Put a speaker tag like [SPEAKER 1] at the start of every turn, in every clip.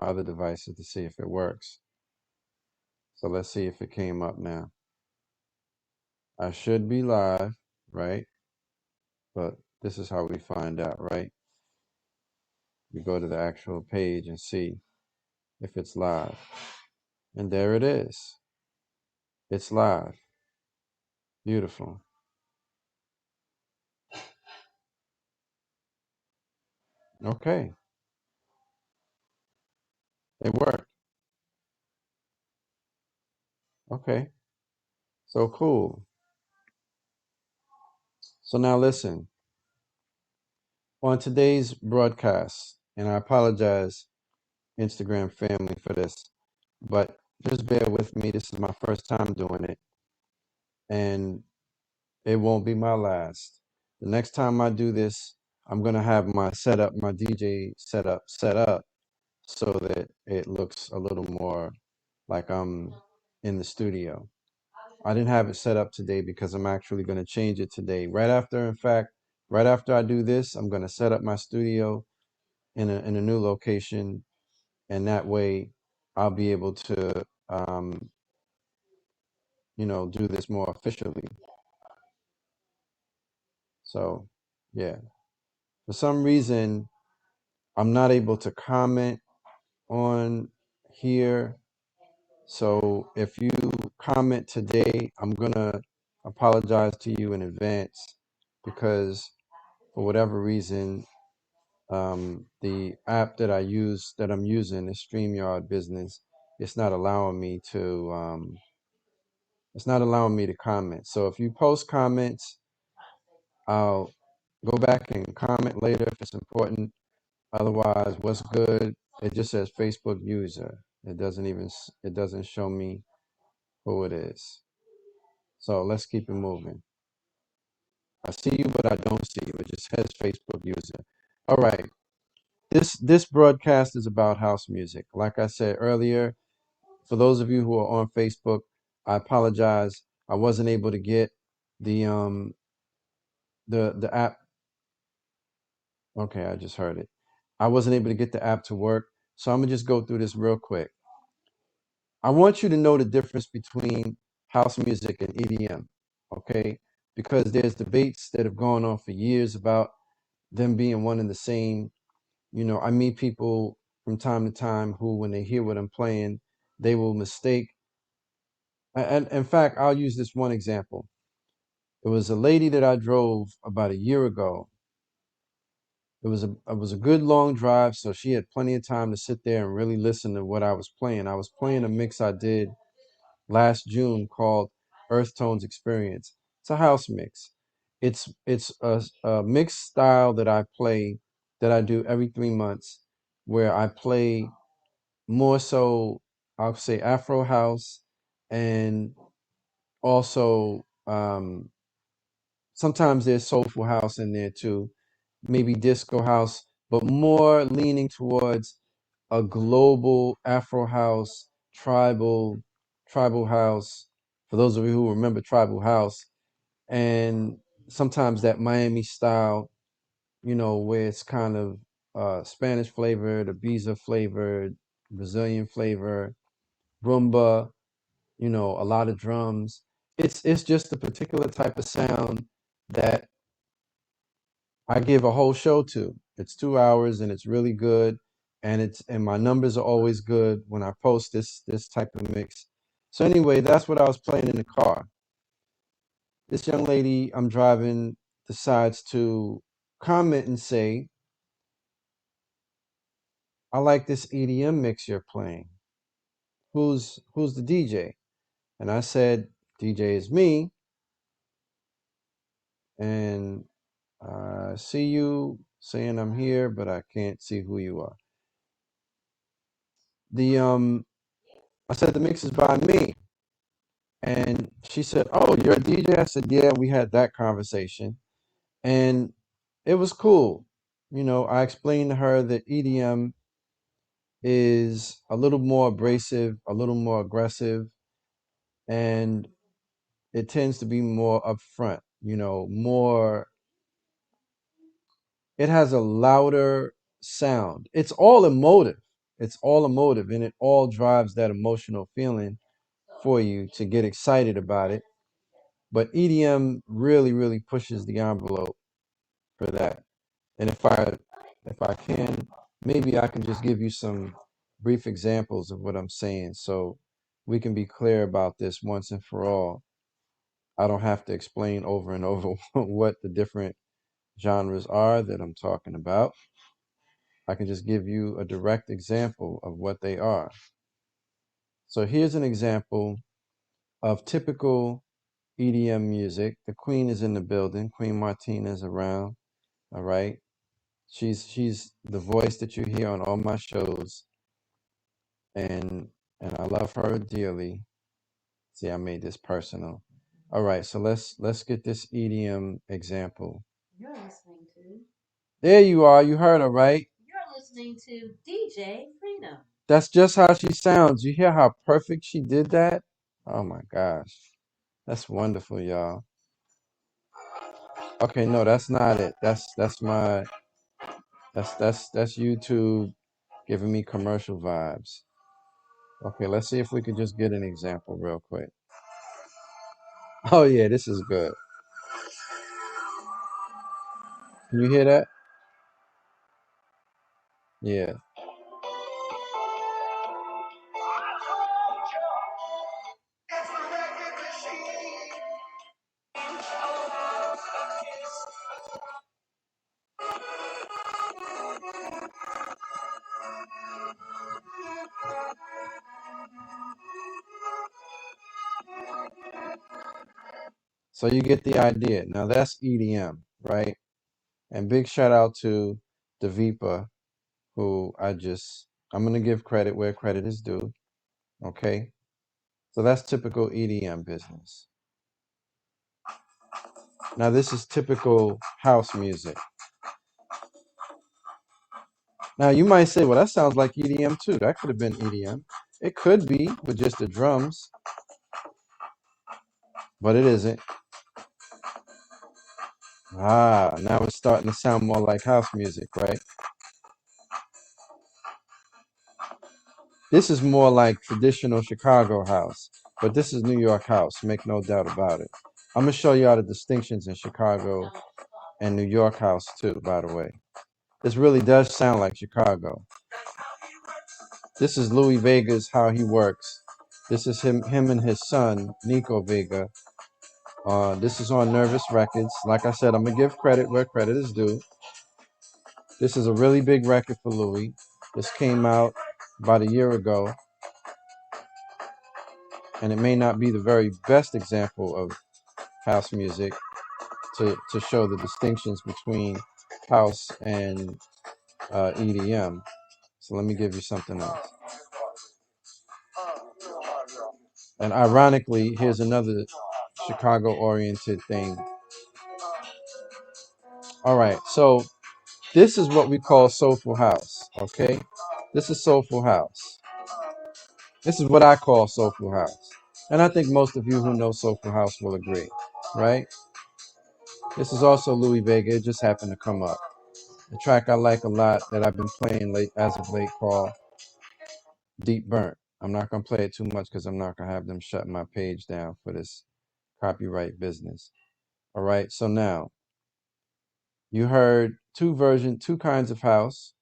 [SPEAKER 1] my other devices to see if it works. So let's see if it came up now. I should be live, right? But this is how we find out, right? We go to the actual page and see if it's live. And there it is. It's live. Beautiful. Okay. It worked. Okay. So cool. So now listen. On today's broadcast, and I apologize, Instagram family, for this, but just bear with me. This is my first time doing it, and it won't be my last. The next time I do this, I'm gonna have my setup, my DJ setup set up so that it looks a little more like I'm in the studio. I didn't have it set up today because I'm actually going to change it today. Right after, in fact, right after I do this, I'm going to set up my studio in a new location, and that way I'll be able to do this more officially. So, yeah. For some reason, I'm not able to comment on here. So if you comment today, I'm gonna apologize to you in advance because for whatever reason, the app that I'm using, the StreamYard business, it's not allowing me to comment. So if you post comments, I'll go back and comment later if it's important. Otherwise, what's good? It just says Facebook user. It doesn't show me who it is. So let's keep it moving. I see you, but I don't see you. It just says Facebook user. All right. This broadcast is about house music. Like I said earlier, for those of you who are on Facebook, I apologize. I wasn't able to get the the app. Okay, I just heard it. I wasn't able to get the app to work. So I'm gonna just go through this real quick. I want you to know the difference between house music and EDM, okay? Because there's debates that have gone on for years about them being one and the same. I meet people from time to time who, when they hear what I'm playing, they will mistake. And in fact, I'll use this one example. It was a lady that I drove about a year ago. It was a good long drive, so she had plenty of time to sit there and really listen to what I was playing. I was playing a mix I did last June called Earth Tones Experience. It's a house mix. It's a mixed style that I play that I do every 3 months, where I play more so, I'll say, Afro house, and also sometimes there's soulful house in there too, maybe disco house, but more leaning towards a global Afro house, tribal house. For those of you who remember tribal house, and sometimes that Miami style, where it's kind of Spanish flavored, Ibiza flavored, Brazilian flavor, rumba, a lot of drums. It's just a particular type of sound that I give a whole show to. It's 2 hours and it's really good, and my numbers are always good when I post this type of mix. So anyway, that's what I was playing in the car. This young lady I'm driving decides to comment and say, "I like this EDM mix you're playing. Who's the DJ?" And I said, "DJ is me, and I see you saying I'm here, but I can't see who you are." The I said the mix is by me. And she said, "Oh, you're a DJ?" I said, "Yeah, we had that conversation." And it was cool. I explained to her that EDM is a little more abrasive, a little more aggressive, and it tends to be more upfront, more, it has a louder sound. It's all emotive. It's all emotive, and it all drives that emotional feeling for you to get excited about it. But EDM really, really pushes the envelope for that. And if I can, maybe I can just give you some brief examples of what I'm saying so we can be clear about this once and for all. I don't have to explain over and over what the different genres are that I'm talking about. I can just give you a direct example of what they are. So here's an example of typical EDM music. The Queen is in the building. Queen Martina's around. All right. She's the voice that you hear on all my shows, and I love her dearly. See, I made this personal. All right, so let's get this EDM example. You're listening to. There you are. You heard her, right? You're listening to DJ Freedom. That's just how she sounds. You hear how perfect she did that? Oh my gosh. That's wonderful, y'all. Okay, no, that's not it. That's YouTube giving me commercial vibes. Okay, let's see if we can just get an example real quick. Oh yeah, this is good. Can you hear that? Yeah. So you get the idea. Now that's EDM, right? And big shout out to Davipa, who I'm gonna give credit where credit is due. Okay. So that's typical EDM business. Now this is typical house music. Now you might say, well, that sounds like EDM too. That could have been EDM. It could be with just the drums, but it isn't. Ah, now it's starting to sound more like house music, right? This is more like traditional Chicago house, but this is New York house, make no doubt about it. I'm gonna show you all the distinctions in Chicago and New York house too, by the way. This really does sound like Chicago. This is Louis Vega's How He Works. This is him and his son, Nico Vega. This is on Nervous Records. Like I said, I'm gonna give credit where credit is due. This is a really big record for Louis. This came out about a year ago, and it may not be the very best example of house music to show the distinctions between house and EDM. So let me give you something else. And ironically, here's another Chicago-oriented thing. All right, so this is what we call Soulful House, okay? This is Soulful House. This is what I call Soulful House. And I think most of you who know Soulful House will agree, right? This is also Louis Vega. It just happened to come up. The track I like a lot that I've been playing late as of late called Deep Burnt. I'm not going to play it too much because I'm not going to have them shut my page down for this copyright business. All right, so now you heard two kinds of house.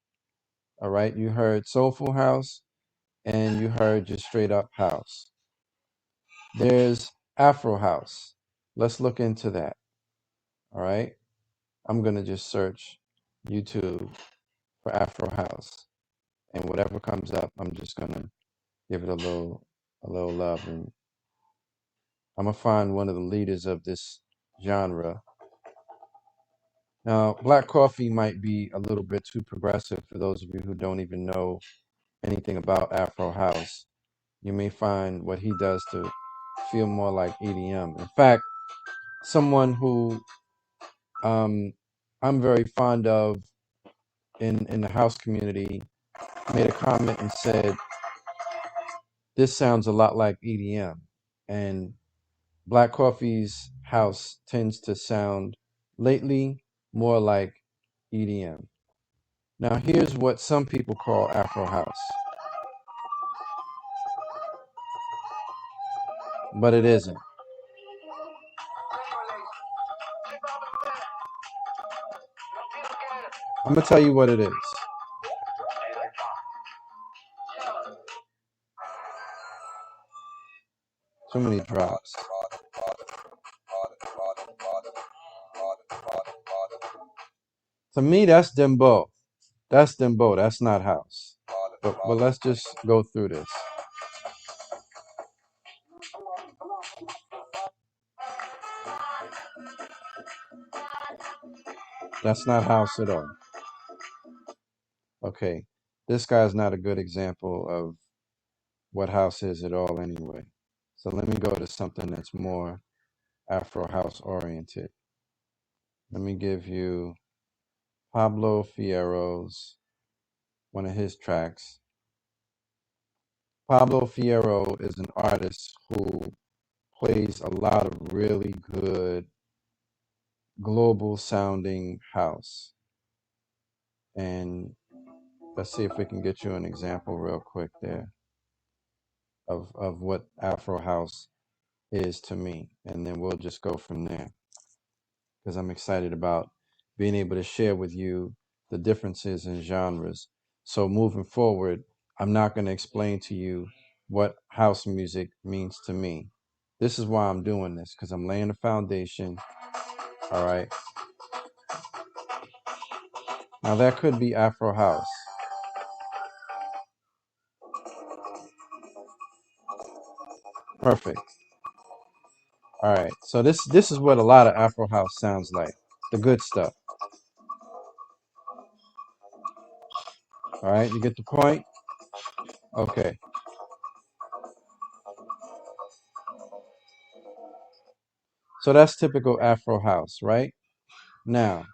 [SPEAKER 1] All right, you heard Soulful House and you heard just straight up house. There's Afro House. Let's look into that. All right, I'm going to just search YouTube for Afro House, and whatever comes up, I'm just going to give it a little love, and I'm gonna find one of the leaders of this genre. Now, black coffee might be a little bit too progressive for those of you who don't even know anything about Afro House. You may find what he does to feel more like EDM. In fact, someone who I'm very fond of in the house community made a comment and said, "This sounds a lot like EDM," and Black Coffee's house tends to sound lately more like EDM. Now, here's what some people call Afro house. but it isn't. I'm gonna tell you what it is. Too many drops. To me, that's dembow. That's dembow. That's not house. But let's just go through this. That's not house at all. Okay, this guy's not a good example of what house is at all anyway. So let me go to something that's more Afro house oriented. Let me give you Pablo Fierro's, one of his tracks. Pablo Fierro is an artist who plays a lot of really good global sounding house. And let's see if we can get you an example real quick there of what Afro house is to me. And then we'll just go from there, because I'm excited about being able to share with you the differences in genres. So moving forward, I'm not going to explain to you what house music means to me. This is why I'm doing this, because I'm laying the foundation. All right. Now that could be Afro house. Perfect. All right. So this is what a lot of Afro house sounds like. The good stuff. All right. You get the point? Okay. So that's typical Afro house, right? Now,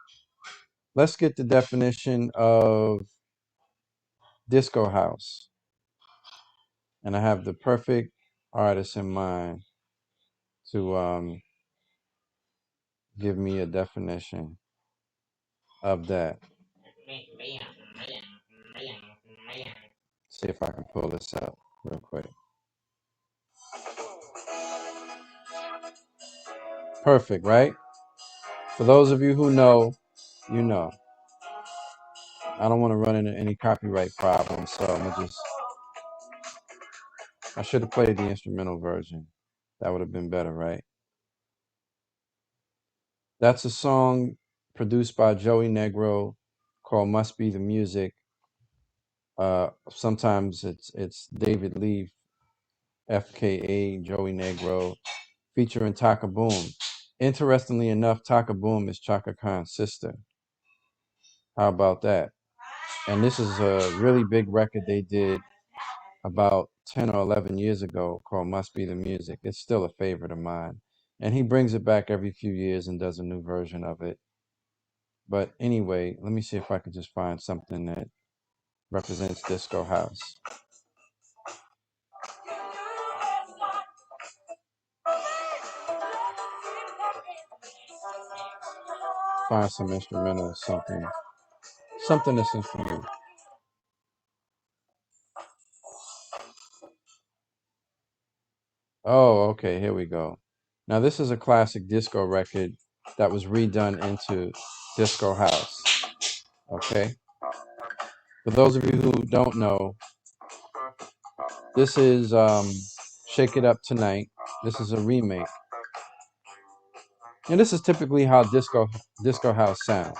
[SPEAKER 1] let's get the definition of disco house. And I have the perfect artist in mind to give me a definition of that. See if I can pull this up real quick. Perfect, right? For those of you who know, you know. I don't want to run into any copyright problems, so I'm gonna just. I should have played the instrumental version. That would have been better, right? That's a song produced by Joey Negro called "Must Be the Music." Sometimes it's David Lee, FKA Joey Negro, featuring Taka Boom. Interestingly enough, Taka Boom is Chaka Khan's sister. How about that? And this is a really big record they did about 10 or 11 years ago called Must Be the Music. It's still a favorite of mine. And he brings it back every few years and does a new version of it. But anyway, let me see if I can just find something that represents disco house. Find some instrumental, something that's instrumental. Oh, okay, here we go. Now this is a classic disco record that was redone into disco house. Okay. For those of you who don't know, this is Shake It Up Tonight. This is a remake. And this is typically how disco house sounds.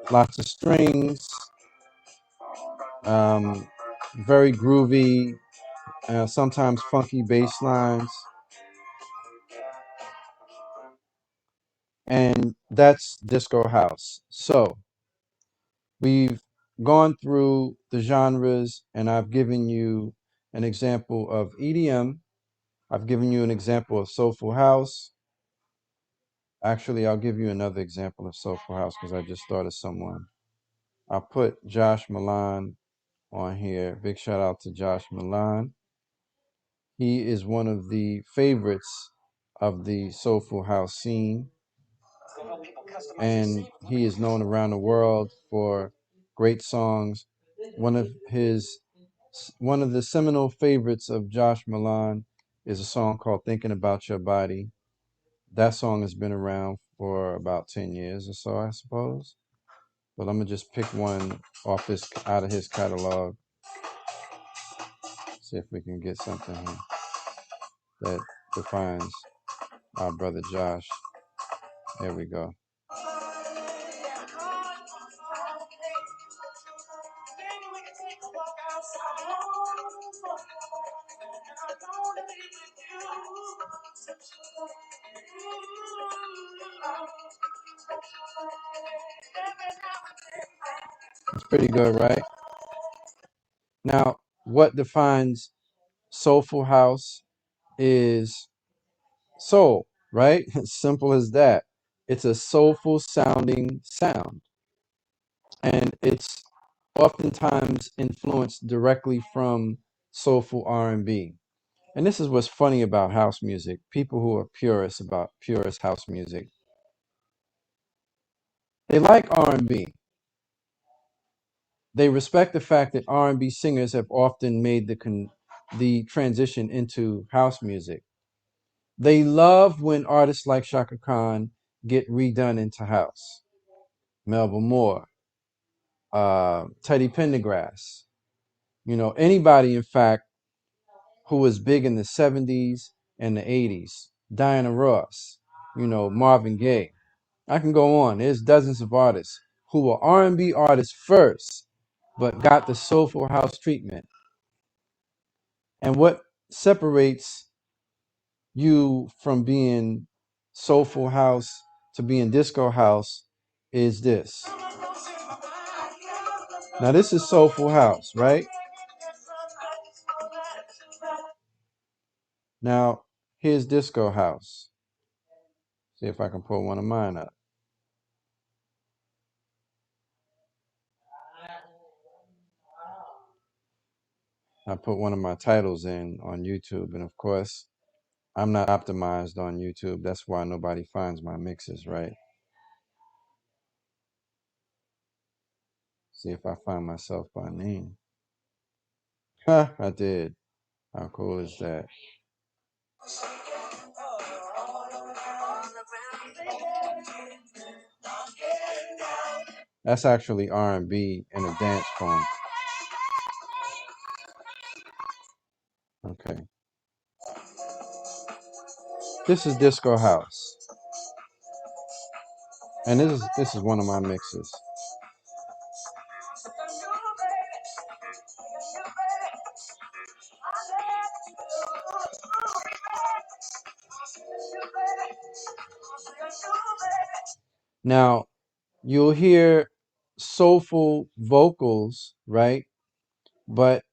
[SPEAKER 1] Lots of strings, very groovy, sometimes funky bass lines. And that's disco house. So we've gone through the genres, and I've given you an example of EDM. I've given you an example of Soulful House. Actually, I'll give you another example of Soulful House because I just thought of someone. I'll put Josh Milan on here. Big shout out to Josh Milan. He is one of the favorites of the Soulful House scene, and he is known around the world for great songs. One of his One of the seminal favorites of Josh Milan is a song called Thinking About Your Body. That song has been around for about 10 years or so, I suppose. But I'm gonna just pick one off his out of his catalog. See if we can get something here that defines our brother Josh. There we go. It's pretty good, right? Now, what defines Soulful House is soul, right? Simple as that. It's a soulful sounding sound, and it's oftentimes influenced directly from soulful R&B. And this is what's funny about house music. People who are purists about purist house music, they like R&B. They respect the fact that R&B singers have often made the transition into house music. They love when artists like Shaka Khan get redone into house. Melba Moore, Teddy Pendergrass, anybody, in fact, who was big in the 70s and the 80s. Diana Ross, Marvin Gaye. I can go on. There's dozens of artists who were R&B artists first, but got the soulful house treatment. And what separates you from being soulful house to being disco house is this. Now this is soulful house, right? Now here's disco house. See if I can pull one of mine up. I put one of my titles in on YouTube, and of course, I'm not optimized on YouTube. That's why nobody finds my mixes, right? See if I find myself by name. Ha, I did. How cool is that? That's actually R&B in a dance form. Okay. This is disco house. And this is one of my mixes. Now, you'll hear soulful vocals, right? But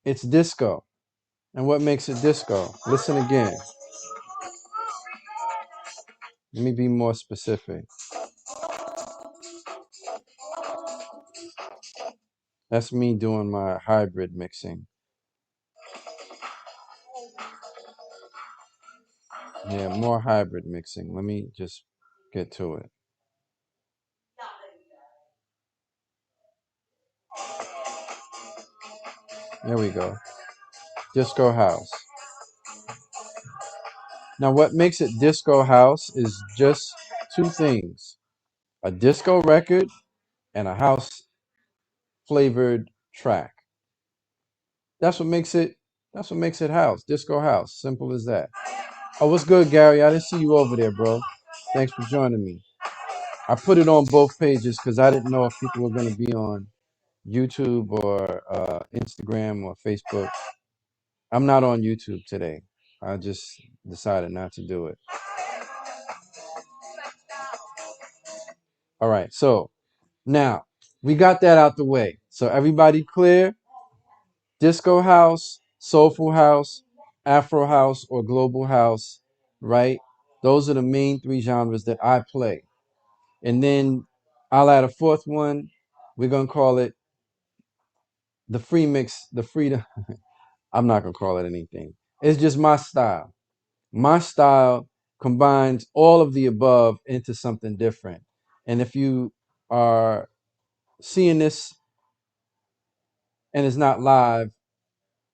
[SPEAKER 1] it's disco. And what makes it disco? Listen again. Let me be more specific. That's me doing my hybrid mixing. Yeah, more hybrid mixing. Let me just get to it. There we go. Disco house. Now, what makes it disco house is just two things: a disco record and a house flavored track. That's what makes it. That's what makes it house. Disco house. Simple as that. Oh, what's good, Gary? I didn't see you over there, bro. Thanks for joining me. I put it on both pages because I didn't know if people were going to be on YouTube or Instagram or Facebook. I'm not on YouTube today. I just decided not to do it. All right. So now we got that out the way. So everybody clear? Disco house, soulful house, Afro house, or global house, right? Those are the main three genres that I play. And then I'll add a fourth one. We're going to call it the free mix, the freedom. I'm not going to call it anything. It's just my style. My style combines all of the above into something different. And if you are seeing this and it's not live,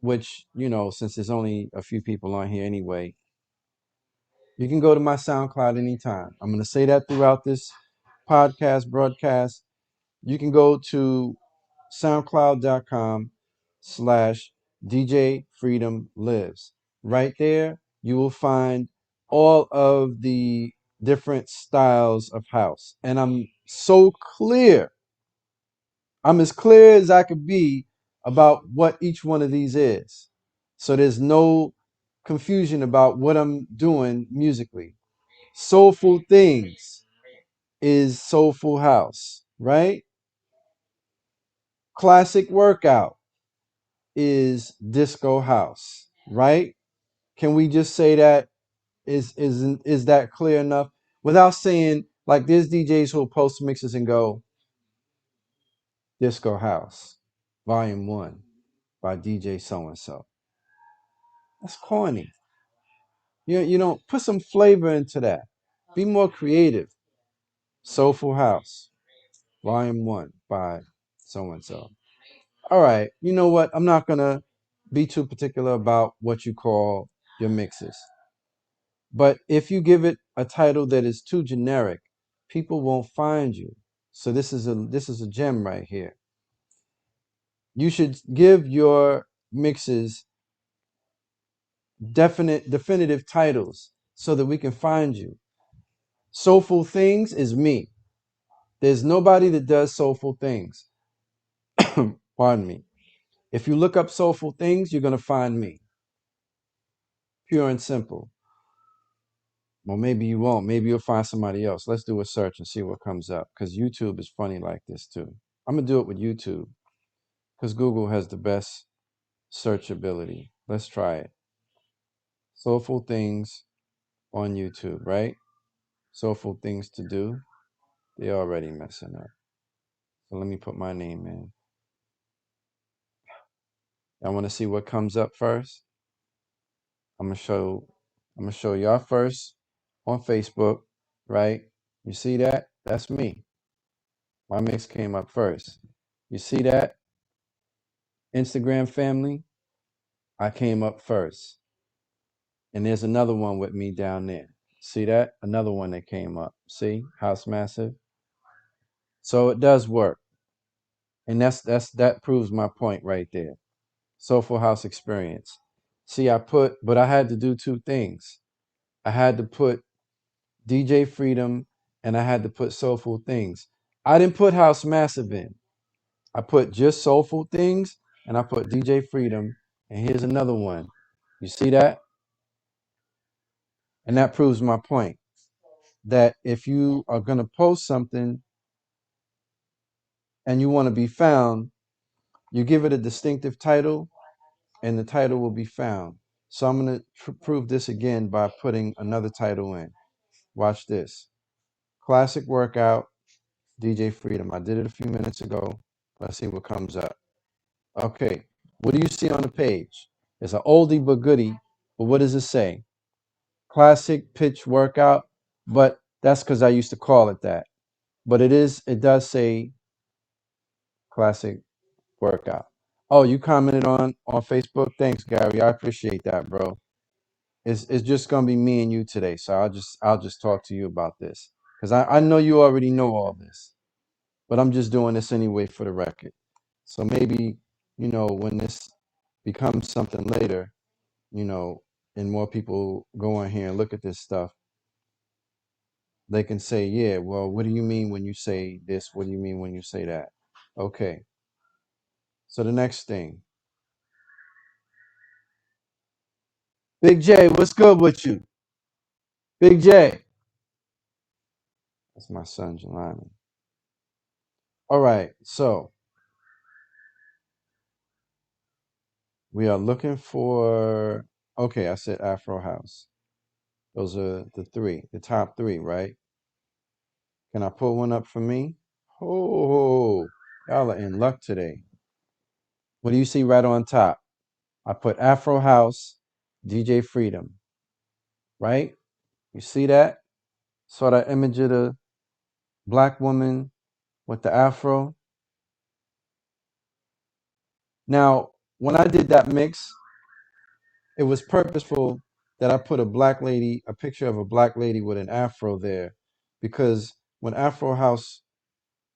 [SPEAKER 1] which, since there's only a few people on here anyway, you can go to my SoundCloud anytime. I'm going to say that throughout this podcast broadcast. You can go to soundcloud.com/DJ Freedom Lives. Right there, you will find all of the different styles of house. And I'm so clear. I'm as clear as I could be about what each one of these is. So there's no confusion about what I'm doing musically. Soulful Things is Soulful House, right? Classic Workout is Disco House, right? Can we just say that is that clear enough without saying, like, there's DJs who'll post mixes and go Disco House Volume 1 by DJ so and so. That's corny. You don't put some flavor into that. Be more creative. Soulful House Volume 1 by so and so. All right, you know what? I'm not gonna be too particular about what you call your mixes. But if you give it a title that is too generic, people won't find you. So this is a gem right here. You should give your mixes definitive titles so that we can find you. Soulful Things is me. There's nobody that does Soulful Things. Pardon me. If you look up Soulful Things, you're going to find me. Pure and simple. Well, maybe you won't. Maybe you'll find somebody else. Let's do a search and see what comes up, because YouTube is funny like this too. I'm going to do it with YouTube because Google has the best search ability. Let's try it. Soulful Things on YouTube, right? Soulful Things to do. They're already messing up. So let me put my name in. I want to see what comes up first. I'm gonna show y'all first on Facebook, right? You see that? That's me. My mix came up first. You see that? Instagram family, I came up first. And there's another one with me down there. See that? Another one that came up. See? House Massive. So it does work. And that proves my point right there. Soulful House Experience. See, but I had to do two things. I had to put DJ Freedom and I had to put Soulful Things. I didn't put House Massive in. I put just Soulful Things and I put DJ Freedom. And here's another one. You see that? And that proves my point that if you are going to post something and you want to be found, you give it a distinctive title and the title will be found. So I'm going to prove this again by putting another title in. Watch this. Classic Workout, DJ Freedom. I did it a few minutes ago. Let's see what comes up. Okay. What do you see on the page? It's an oldie but goodie. But what does it say? Classic pitch workout. But that's because I used to call it that. But it does say classic workout. Oh, you commented on Facebook? Thanks, Gary. I appreciate that, bro. It's just gonna be me and you today. So I'll just talk to you about this. Because I know you already know all this. But I'm just doing this anyway for the record. So maybe, when this becomes something later, and more people go on here and look at this stuff, they can say, yeah, well, what do you mean when you say this? What do you mean when you say that? Okay. So the next thing. Big J, what's good with you? Big J. That's my son, Jelani. All right. So we are looking for, okay, I said Afro House. Those are the top three, right? Can I pull one up for me? Oh, y'all are in luck today. What do you see right on top? I put Afro House, DJ Freedom, right? You see that? Saw that image of the black woman with the afro. Now, when I did that mix, it was purposeful that I put a picture of a black lady with an afro there, because when Afro House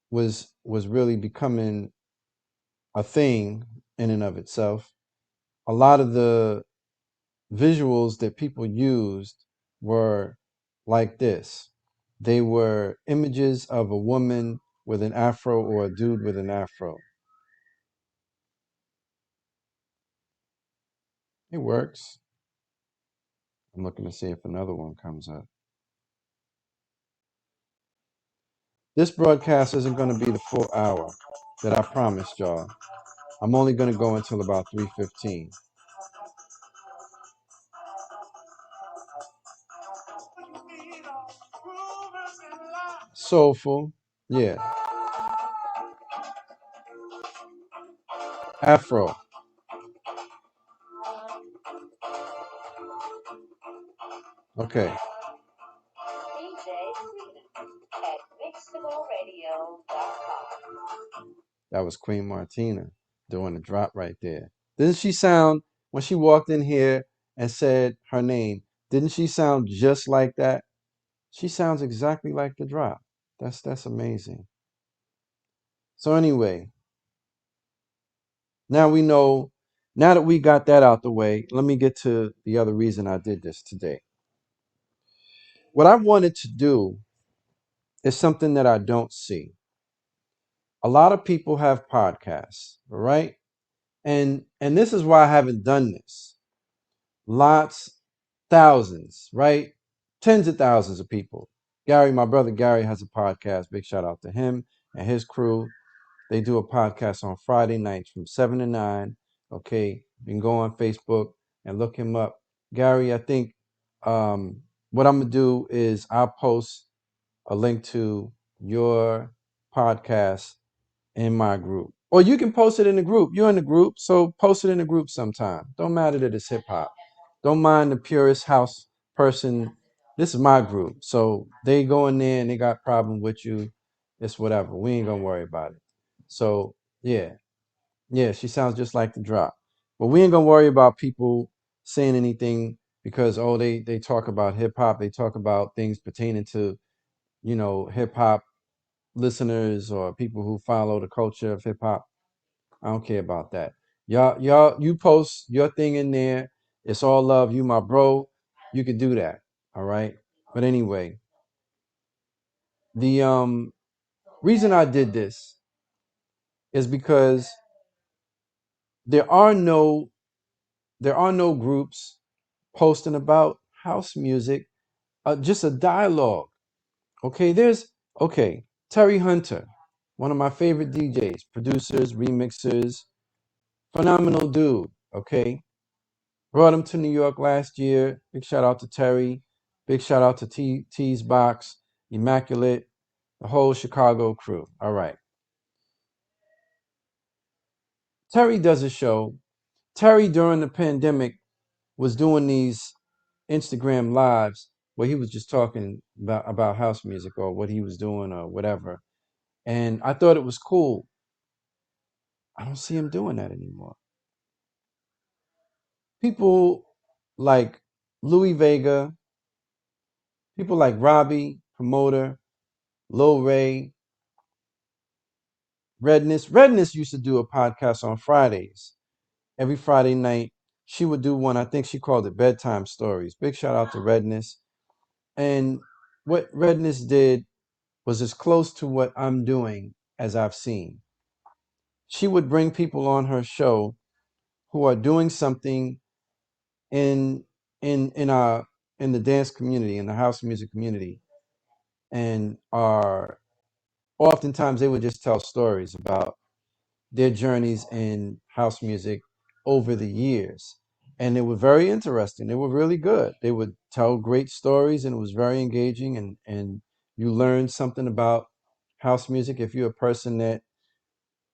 [SPEAKER 1] was really becoming a thing in and of itself, a lot of the visuals that people used were like this. They were images of a woman with an afro or a dude with an afro. It works. I'm looking to see if another one comes up. This broadcast isn't going to be the full hour that I promised y'all. I'm only going to go until about 3:15. Soulful. Yeah. Afro. Okay. That was Queen Martina doing the drop right there. Didn't she sound, when she walked in here and said her name, didn't she sound just like that? She sounds exactly like the drop. That's amazing. So anyway, now we know, now that we got that out the way, let me get to the other reason I did this today. What I wanted to do is something that I don't see. A lot of people have podcasts, all right? And this is why I haven't done this. Lots, thousands, right? Tens of thousands of people. Gary, my brother Gary has a podcast. Big shout out to him and his crew. They do a podcast on Friday nights from 7 to 9. Okay. You can go on Facebook and look him up. Gary, I think what I'm going to do is I'll post a link to your podcast in my group. Or you can post it in the group. You're in the group, so post it in the group sometime. Don't matter that it's hip hop. Don't mind the purest house person. This is my group. So they go in there and they got problem with you. It's whatever. We ain't gonna worry about it. So yeah. Yeah, she sounds just like the drop. But we ain't gonna worry about people saying anything because they talk about hip hop, they talk about things pertaining to, hip hop listeners or people who follow the culture of hip hop. I don't care about that. You post your thing in there. It's all love. You my bro. You could do that. All right. But anyway, the reason I did this is because there are no groups posting about house music. Just a dialogue. Okay. Okay. Terry Hunter, one of my favorite DJs, producers, remixers, phenomenal dude. Okay. Brought him to New York last year. Big shout out to Terry. Big shout out to T's Box, Immaculate, the whole Chicago crew. All right. Terry does a show. Terry, during the pandemic, was doing these Instagram lives where he was just talking about house music or what he was doing or whatever. And I thought it was cool. I don't see him doing that anymore. People like Louis Vega, people like Robbie, promoter, Lil Ray, Redness used to do a podcast on Fridays. Every Friday night, she would do one. I think she called it Bedtime Stories. Big shout out to Redness. And what Redness did was as close to what I'm doing as I've seen. She would bring people on her show who are doing something in in the dance community, in the house music community, and are oftentimes they would just tell stories about their journeys in house music over the years. And they were very interesting. They were really good. They would tell great stories and it was very engaging and you learned something about house music. If you're a person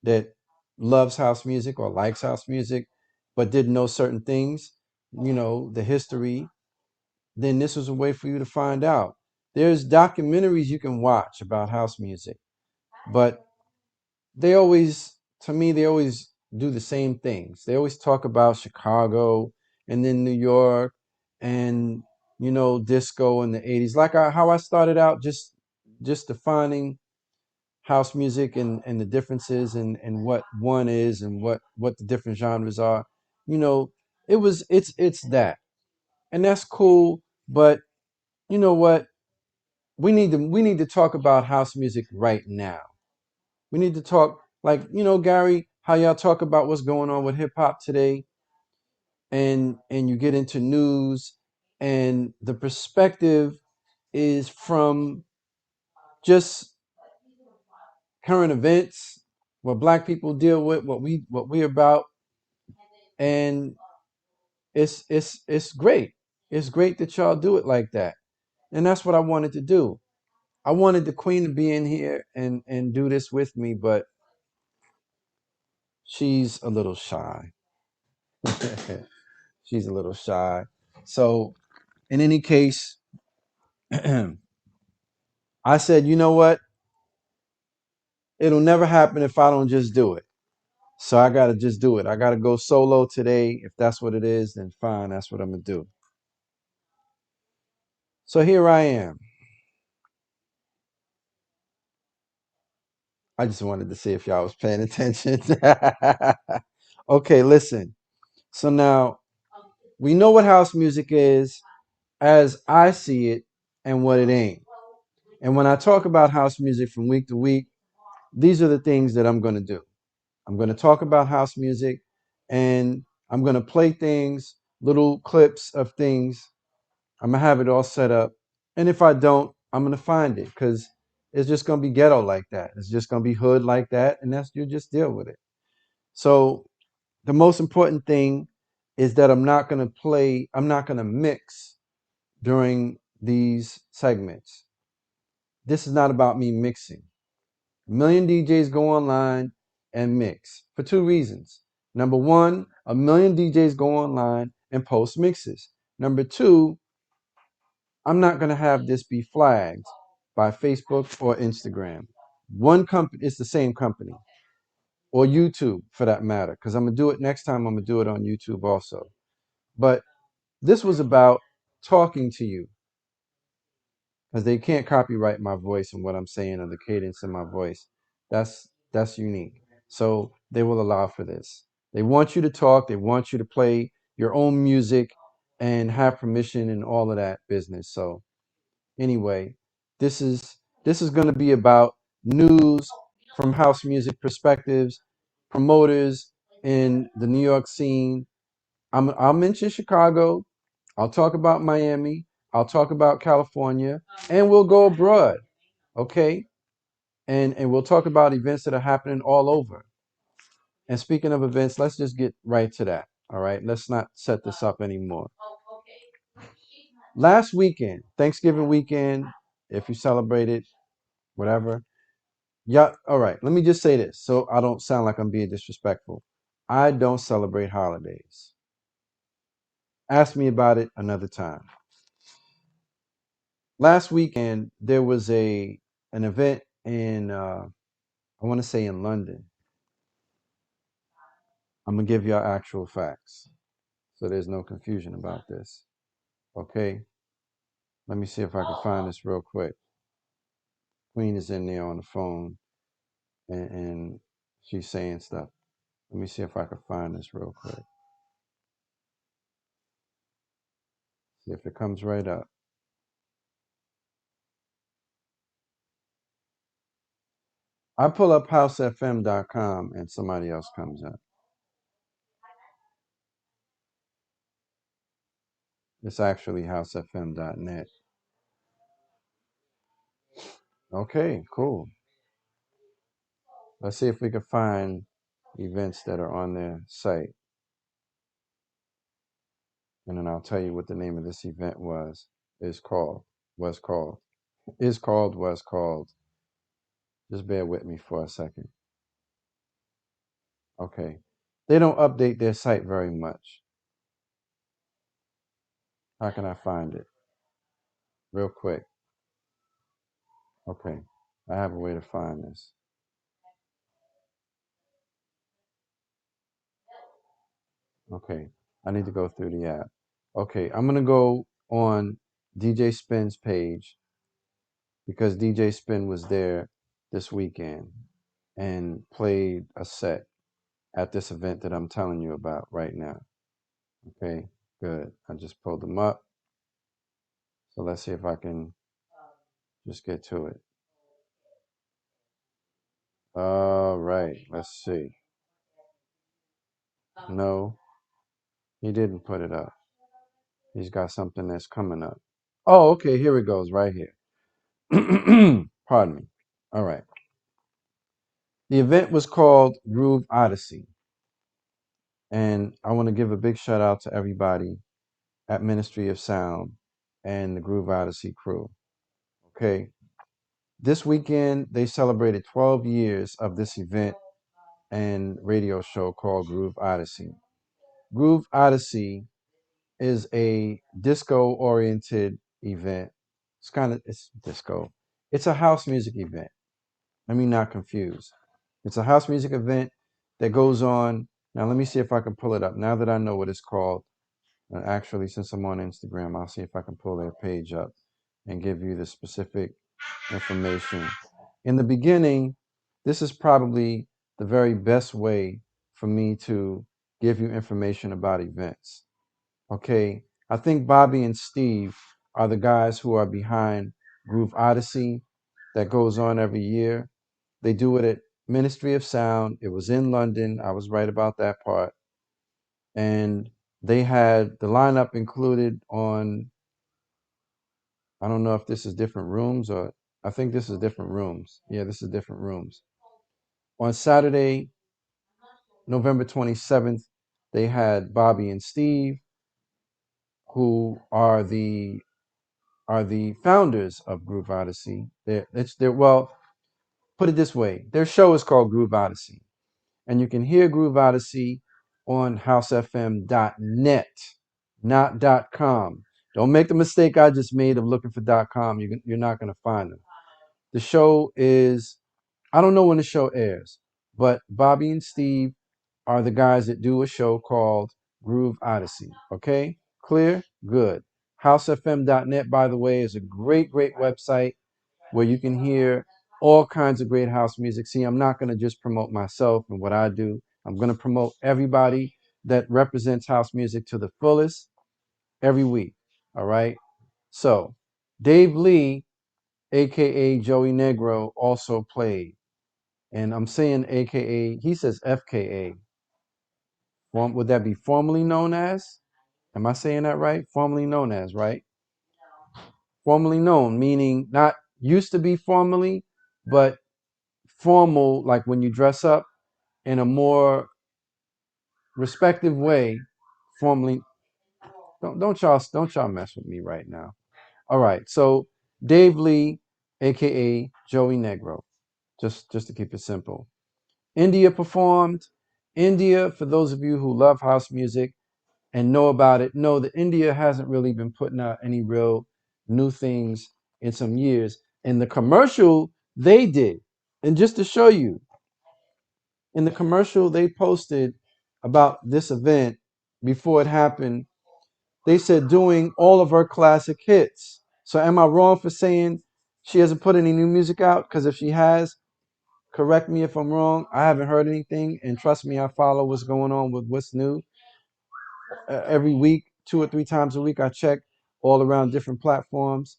[SPEAKER 1] that loves house music or likes house music, but didn't know certain things, the history, then this was a way for you to find out. There's documentaries you can watch about house music, but they always, to me, they always do the same things. They always talk about Chicago and then New York, and disco in the 80s. Like how I started out, just defining house music and the differences and what one is and what the different genres are. You know, it's that. And that's cool, but you know what? We need to talk about house music right now. We need to talk like, Gary, how y'all talk about what's going on with hip hop today, and you get into news, and the perspective is from just current events, what black people deal with, what we about, and it's great. It's great that y'all do it like that. And that's what I wanted to do. I wanted the queen to be in here and do this with me, but she's a little shy. She's a little shy. So in any case, I said, you know what? It'll never happen if I don't just do it. So I got to just do it. I got to go solo today. If that's what it is, then fine. That's what I'm going to do. So here I am. I just wanted to see if y'all was paying attention. Okay, listen. So now we know what house music is as I see it and what it ain't. And when I talk about house music from week to week, these are the things that I'm going to do. I'm going to talk about house music, and I'm going to play things, little clips of things. I'm going to have it all set up. And if I don't, I'm going to find it, because it's just going to be ghetto like that. It's just going to be hood like that. And you just deal with it. So the most important thing is that I'm not going to mix during these segments. This is not about me mixing. A million DJs go online and mix for two reasons. Number one, a million DJs go online and post mixes. Number two, I'm not going to have this be flagged by Facebook or Instagram. One company, it's the same company, or YouTube for that matter, because I'm going to do it next time. I'm going to do it on YouTube also. But this was about talking to you, because they can't copyright my voice and what I'm saying or the cadence in my voice. That's unique. So they will allow for this. They want you to talk. They want you to play your own music and have permission and all of that business. So anyway, this is going to be about news from house music perspectives, promoters in the New York scene. I'll mention Chicago. I'll talk about Miami. I'll talk about California, and we'll go abroad. Okay, and we'll talk about events that are happening all over. And speaking of events, let's just get right to that. All right, let's not set this up anymore. Last weekend, Thanksgiving weekend, if you celebrated, whatever. Yeah, all right. Let me just say this so I don't sound like I'm being disrespectful. I don't celebrate holidays. Ask me about it another time. Last weekend there was an event in I want to say in London. I'm gonna give y'all actual facts so there's no confusion about this. Okay, let me see if I can find this real quick. Queen is in there on the phone, and she's saying stuff. Let me see if I can find this real quick. See if it comes right up. I pull up housefm.com and somebody else comes up. It's actually housefm.net. Okay, cool. Let's see if we can find events that are on their site. And then I'll tell you what the name of this event is called, was called, was called. Just bear with me for a second. Okay. They don't update their site very much. How can I find it? Real quick. Okay. I have a way to find this. Okay. I need to go through the app. Okay, I'm gonna go on DJ Spin's page because DJ Spin was there this weekend and played a set at this event that I'm telling you about right now. Okay, good. I just pulled them up. So let's see if I can just get to it. All right, let's see. No, he didn't put it up. He's got something that's coming up. Oh, okay, here it goes right here. Pardon me. All right. The event was called Groove Odyssey. And I want to give a big shout out to everybody at Ministry of Sound and the Groove Odyssey crew. Okay. This weekend, they celebrated 12 years of this event and radio show called Groove Odyssey. Groove Odyssey is a disco oriented event. It's disco. It's a house music event. Let me not confuse. It's a house music event that goes on. Now, let me see if I can pull it up. Now that I know what it's called, actually, since I'm on Instagram, I'll see if I can pull their page up and give you the specific information. In the beginning, this is probably the very best way for me to give you information about events. Okay, I think Bobby and Steve are the guys who are behind Groove Odyssey that goes on every year. They do it at Ministry of Sound. It was in London. I was right about that part. And they had the lineup included on, I don't know if this is different rooms or I think this is different rooms. Yeah, this is different rooms. On Saturday, November 27th, they had Bobby and Steve, who are the founders of Groove Odyssey. They're well, put it this way. Their show is called Groove Odyssey. And you can hear Groove Odyssey on housefm.net, not .com. Don't make the mistake I just made of looking for .com. You're not going to find them. The show is, I don't know when the show airs, but Bobby and Steve are the guys that do a show called Groove Odyssey. Okay? Clear? Good. Housefm.net, by the way, is a great, great website where you can hear all kinds of great house music. See, I'm not going to just promote myself and what I do. I'm going to promote everybody that represents house music to the fullest every week. All right. So, Dave Lee, aka Joey Negro, also played. And I'm saying aka, he says FKA. Would that be formerly known as? Am I saying that right? Formerly known as, right? Formerly known, meaning not used to be formerly, but formal, like when you dress up in a more respective way. Formally, don't y'all mess with me right now. All right, so Dave Lee, aka Joey Negro, just to keep it simple. India performed. India, for those of you who love house music and know about it, know that India hasn't really been putting out any real new things in some years. And the commercial they did, and just to show you, in the commercial they posted about this event before it happened, they said doing all of her classic hits. So am I wrong for saying she hasn't put any new music out? Because if she has, correct me if I'm wrong. I haven't heard anything, and trust me, I follow what's going on with what's new. Every week, 2 or 3 times a week, I check all around different platforms.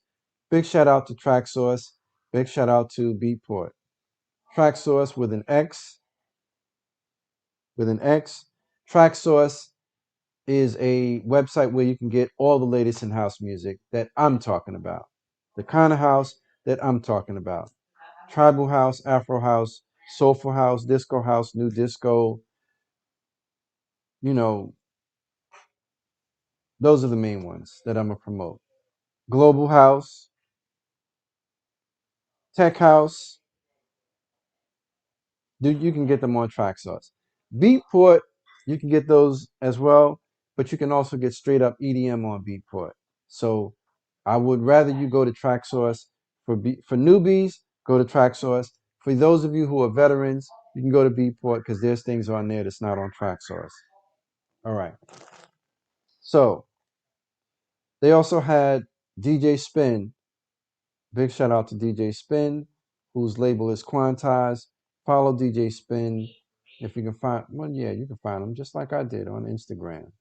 [SPEAKER 1] Big shout out to TrackSource. Big shout out to Beatport. TrackSource with an X. With an X. TrackSource is a website where you can get all the latest in house music that I'm talking about. The kind of house that I'm talking about. Tribal house, Afro house, soulful house, disco house, new disco. You know, those are the main ones that I'm going to promote. Global house, tech house. Dude, you can get them on TrackSource. Beatport, you can get those as well, but you can also get straight up EDM on Beatport. So I would rather you go to TrackSource. For newbies, go to TrackSource. For those of you who are veterans, you can go to Beatport because there's things on there that's not on TrackSource. All right. So they also had DJ Spin. Big shout out to DJ Spin, whose label is Quantize. Follow DJ Spin if you can find. Well, yeah, you can find him just like I did on Instagram.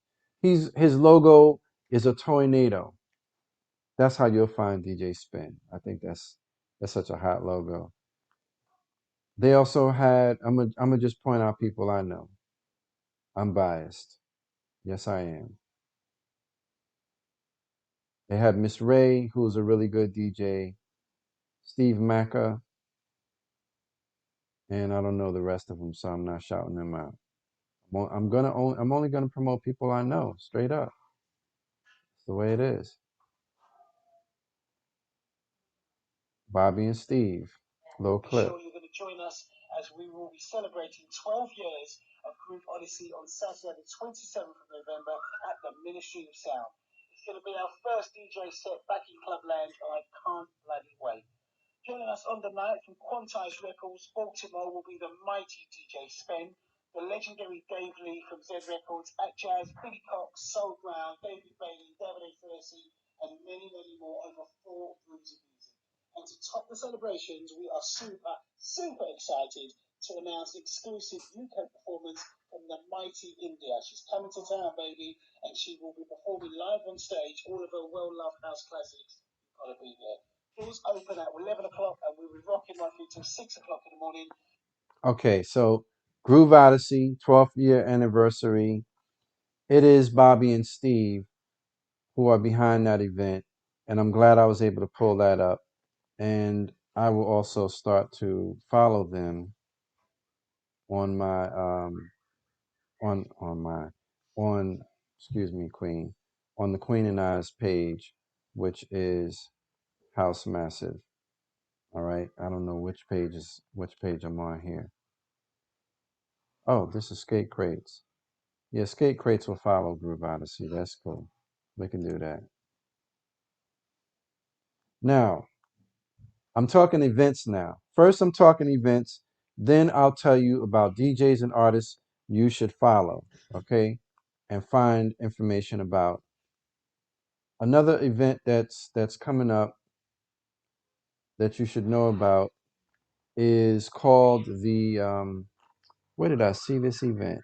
[SPEAKER 1] His logo is a tornado. That's how you'll find DJ Spin. I think that's such a hot logo. They also had. I'm gonna just point out people I know. I'm biased. Yes, I am. They had Miss Ray, who's a really good DJ. Steve Macca, and I don't know the rest of them, so I'm not shouting them out. I'm only gonna promote people I know, straight up. It's the way it is. Bobby and Steve, little clip. Sure you're going to join us as we will be celebrating 12 years of Group Odyssey on Saturday, the 27th of November at the Ministry of Sound. It's going to be our first DJ set back in Clubland, and I can't bloody wait. Joining us on the night from Quantize Records, Baltimore, will be the mighty DJ Spen, the legendary Dave Lee from Z Records, At Jazz, Billy Cox, Soul Brown, David Bailey, David A. Thursey, and many, many more, over 4 groups of music. And to top the celebrations, we are super excited to announce exclusive UK performance from the mighty India. She's coming to town, baby, and she will be performing live on stage all of her well-loved house classics. You've got to be there. Doors open at 11 o'clock, and we'll be rocking roughly till 6 o'clock in the morning. Okay, so Groove Odyssey, 12th year anniversary. It is Bobby and Steve who are behind that event, and I'm glad I was able to pull that up. And I will also start to follow them on my on my on excuse me, Queen, on the Queen and I's page, which is House Massive. All right, I don't know which page I'm on here. Oh, this is Skate Crates. Yeah, Skate Crates will follow Groove Odyssey. That's cool. We can do that. Now, I'm talking events now. First, I'm talking events. Then I'll tell you about DJs and artists you should follow, okay? And find information about. Another event that's coming up that you should know about is called the where did I see this event?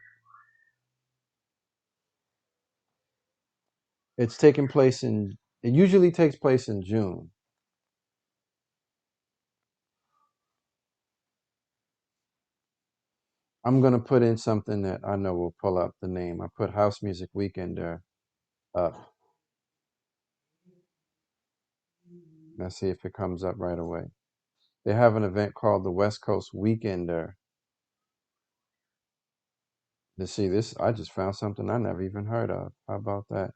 [SPEAKER 1] It's taking place in it usually takes place in June. I'm gonna put in something that I know will pull up the name. I put House Music Weekender up. Let's see if it comes up right away. They have an event called the West Coast Weekender. To see this, I just found something I never even heard of. How about that?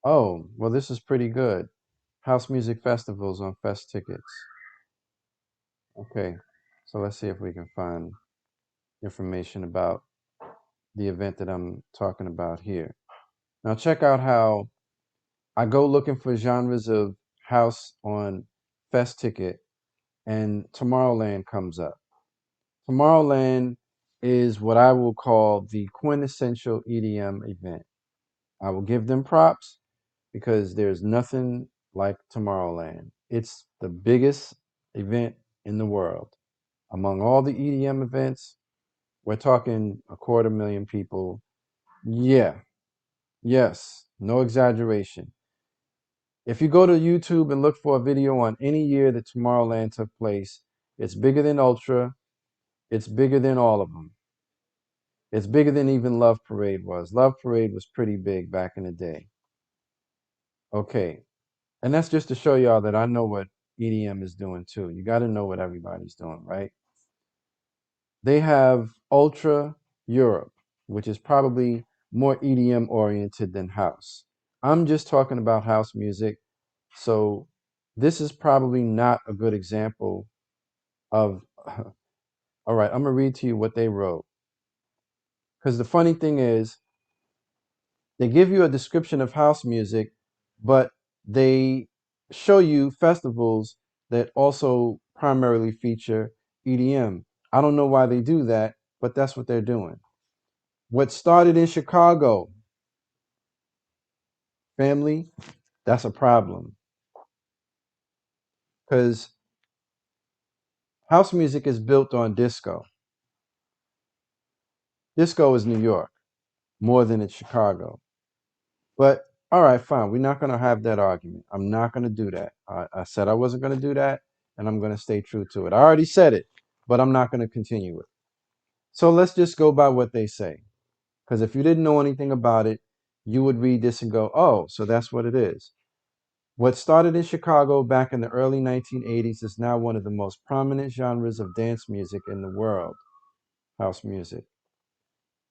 [SPEAKER 1] Oh, well, this is pretty good. House music festivals on Fest tickets. Okay, so let's see if we can find information about the event that I'm talking about here. Now, check out how I go looking for genres of house on Fest ticket, and Tomorrowland comes up. Tomorrowland is what I will call the quintessential EDM event. I will give them props because there's nothing like Tomorrowland. It's the biggest event in the world. Among all the EDM events, we're talking 250,000 people. Yeah, yes, no exaggeration. If you go to YouTube and look for a video on any year that Tomorrowland took place, it's bigger than Ultra. It's bigger than all of them. It's bigger than even Love Parade was. Love Parade was pretty big back in the day. Okay. And that's just to show y'all that I know what EDM is doing too. You got to know what everybody's doing, right? They have Ultra Europe, which is probably more EDM oriented than house. I'm just talking about house music. So this is probably not a good example of. All right, I'm going to read to you what they wrote. Because the funny thing is, they give you a description of house music, but they show you festivals that also primarily feature EDM. I don't know why they do that, but that's what they're doing. What started in Chicago, family, that's a problem because house music is built on disco. Disco is New York more than it's Chicago. But all right, fine. We're not going to have that argument. I'm not going to do that. I said I wasn't going to do that, and I'm going to stay true to it. I already said it, but I'm not going to continue it. So let's just go by what they say. Because if you didn't know anything about it, you would read this and go, oh, so that's what it is. What started in Chicago back in the early 1980s is now one of the most prominent genres of dance music in the world, house music.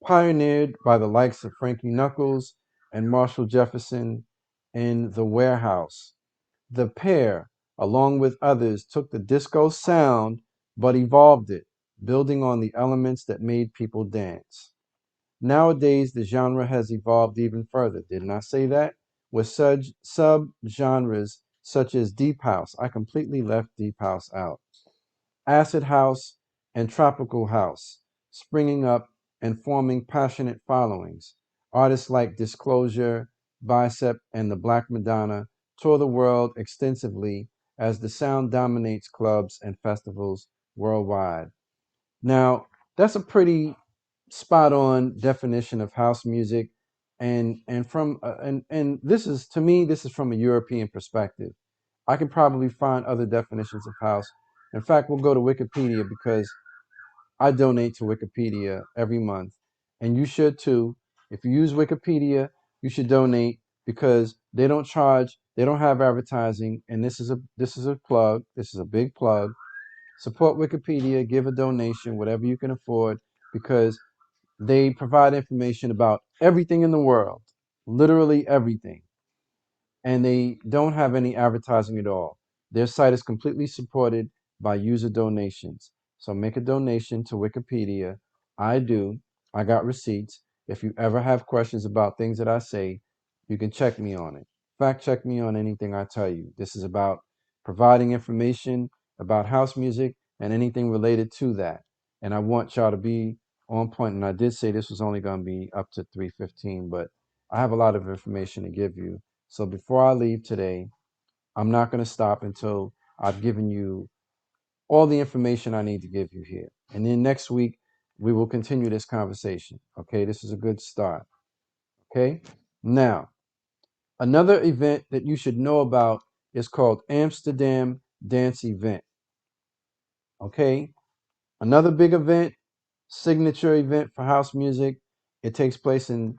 [SPEAKER 1] Pioneered by the likes of Frankie Knuckles and Marshall Jefferson in The Warehouse. The pair, along with others, took the disco sound but evolved it, building on the elements that made people dance. Nowadays, the genre has evolved even further. Didn't I say that? With such sub-genres such as Deep House. I completely left Deep House out. Acid House and Tropical House springing up and forming passionate followings. Artists like Disclosure, Bicep, and the Black Madonna tour the world extensively as the sound dominates clubs and festivals worldwide. Now, that's a pretty spot on definition of house music and this is to me this is from a European perspective. I can probably find other definitions of house. In fact, we'll go to Wikipedia because I donate to Wikipedia every month, and you should too. If you use Wikipedia, you should donate because they don't charge, they don't have advertising, and this is a plug. This is a big plug. Support Wikipedia, give a donation, whatever you can afford, because they provide information about everything in the world, literally everything, and they don't have any advertising at all. Their site is completely supported by user donations. So make a donation to Wikipedia. I do. I got receipts. If you ever have questions about things that I say, you can check me on it. Fact check me on anything I tell you. This is about providing information about house music and anything related to that. And I want y'all to be on point. And I did say this was only going to be up to 3:15, but I have a lot of information to give you. So before I leave today, I'm not going to stop until I've given you all the information I need to give you here. And then next week, we will continue this conversation. Okay, this is a good start. Okay, now, another event that you should know about is called Amsterdam Dance Event. Okay, another big event, signature event for house music. It takes place in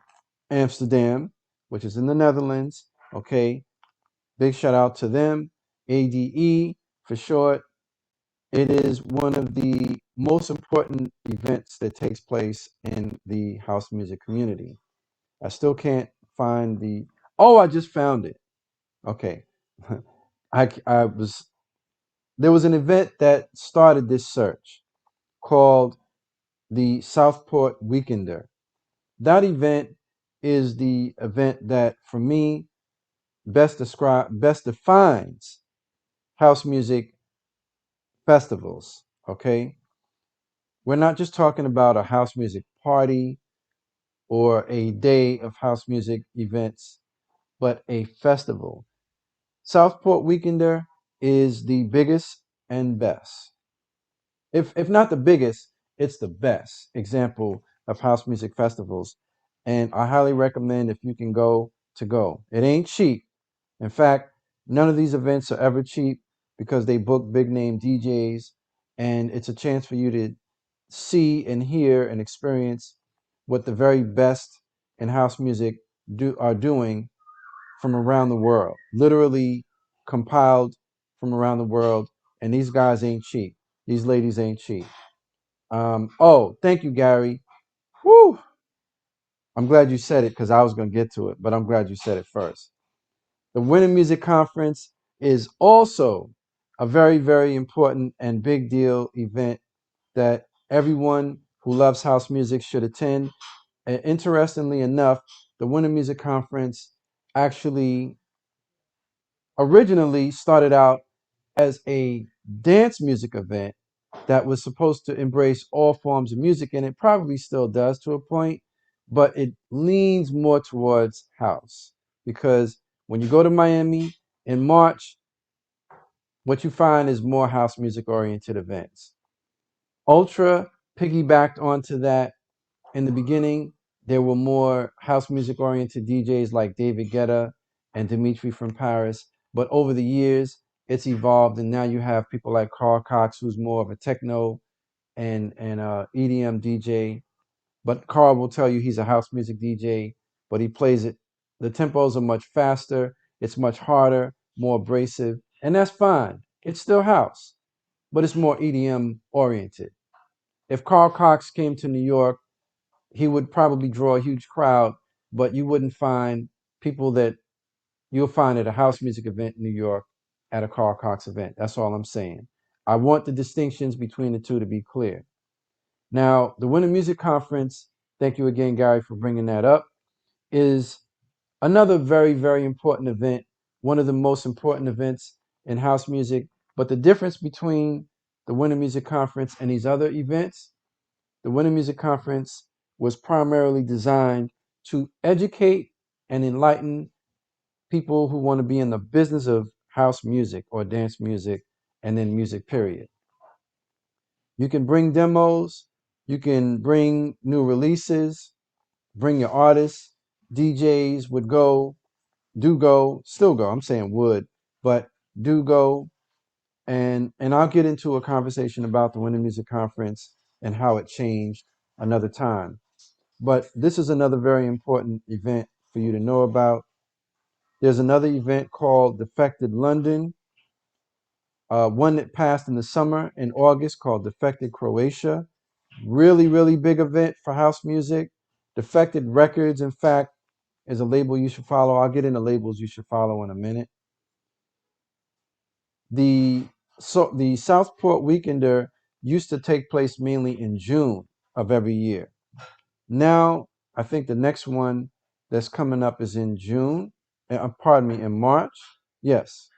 [SPEAKER 1] Amsterdam, which is in the Netherlands. Okay, big shout out to them, ADE for short. It is one of the most important events that takes place in the house music community. I still can't find the. Oh, I just found it. Okay, I was there was an event that started this search called the Southport Weekender. That event is the event that, for me, best defines house music festivals. Okay, we're not just talking about a house music party or a day of house music events, but a festival. Southport Weekender is the biggest and best. If not the biggest, it's the best example of house music festivals. And I highly recommend, if you can go, to go. It ain't cheap. In fact, none of these events are ever cheap because they book big name DJs, and it's a chance for you to see and hear and experience what the very best in house music are doing from around the world, literally compiled from around the world. And these guys ain't cheap. These ladies ain't cheap. Oh, thank you, Gary. Whew. I'm glad you said it because I was going to get to it, but I'm glad you said it first. The Winter Music Conference is also a very, very important and big deal event that everyone who loves house music should attend. And interestingly enough, the Winter Music Conference actually originally started out as a dance music event that was supposed to embrace all forms of music, and it probably still does to a point. but it leans more towards house, because when you go to Miami in March, what you find is more house music oriented events. Ultra piggybacked onto that. In the beginning, there were more house music oriented DJs like David Guetta and Dimitri from Paris. But over the years, it's evolved, and now you have people like Carl Cox, who's more of a techno and EDM DJ. But Carl will tell you he's a house music DJ, but he plays it. The tempos are much faster. It's much harder, more abrasive, and that's fine. It's still house, but it's more EDM oriented. If Carl Cox came to New York, he would probably draw a huge crowd, but you wouldn't find people that you'll find at a house music event in New York at a Carl Cox event. That's all I'm saying. I want the distinctions between the two to be clear. Now, the Winter Music Conference, thank you again, Gary, for bringing that up, is another very, very important event, one of the most important events in house music. But the difference between the Winter Music Conference and these other events, the Winter Music Conference was primarily designed to educate and enlighten people who want to be in the business of house music or dance music and then music, period. You can bring demos, you can bring new releases, bring your artists. DJs would go, do go, still go. I'm saying would, but do go. And I'll get into a conversation about the Winter Music Conference and how it changed another time. But this is another very important event for you to know about. There's another event called Defected London, one that passed in the summer in August called Defected Croatia. Really, really big event for house music. Defected Records, in fact, is a label you should follow. I'll get into labels you should follow in a minute. The Southport Weekender used to take place mainly in June of every year. Now, I think the next one that's coming up is in June. Pardon me, in March. Yes.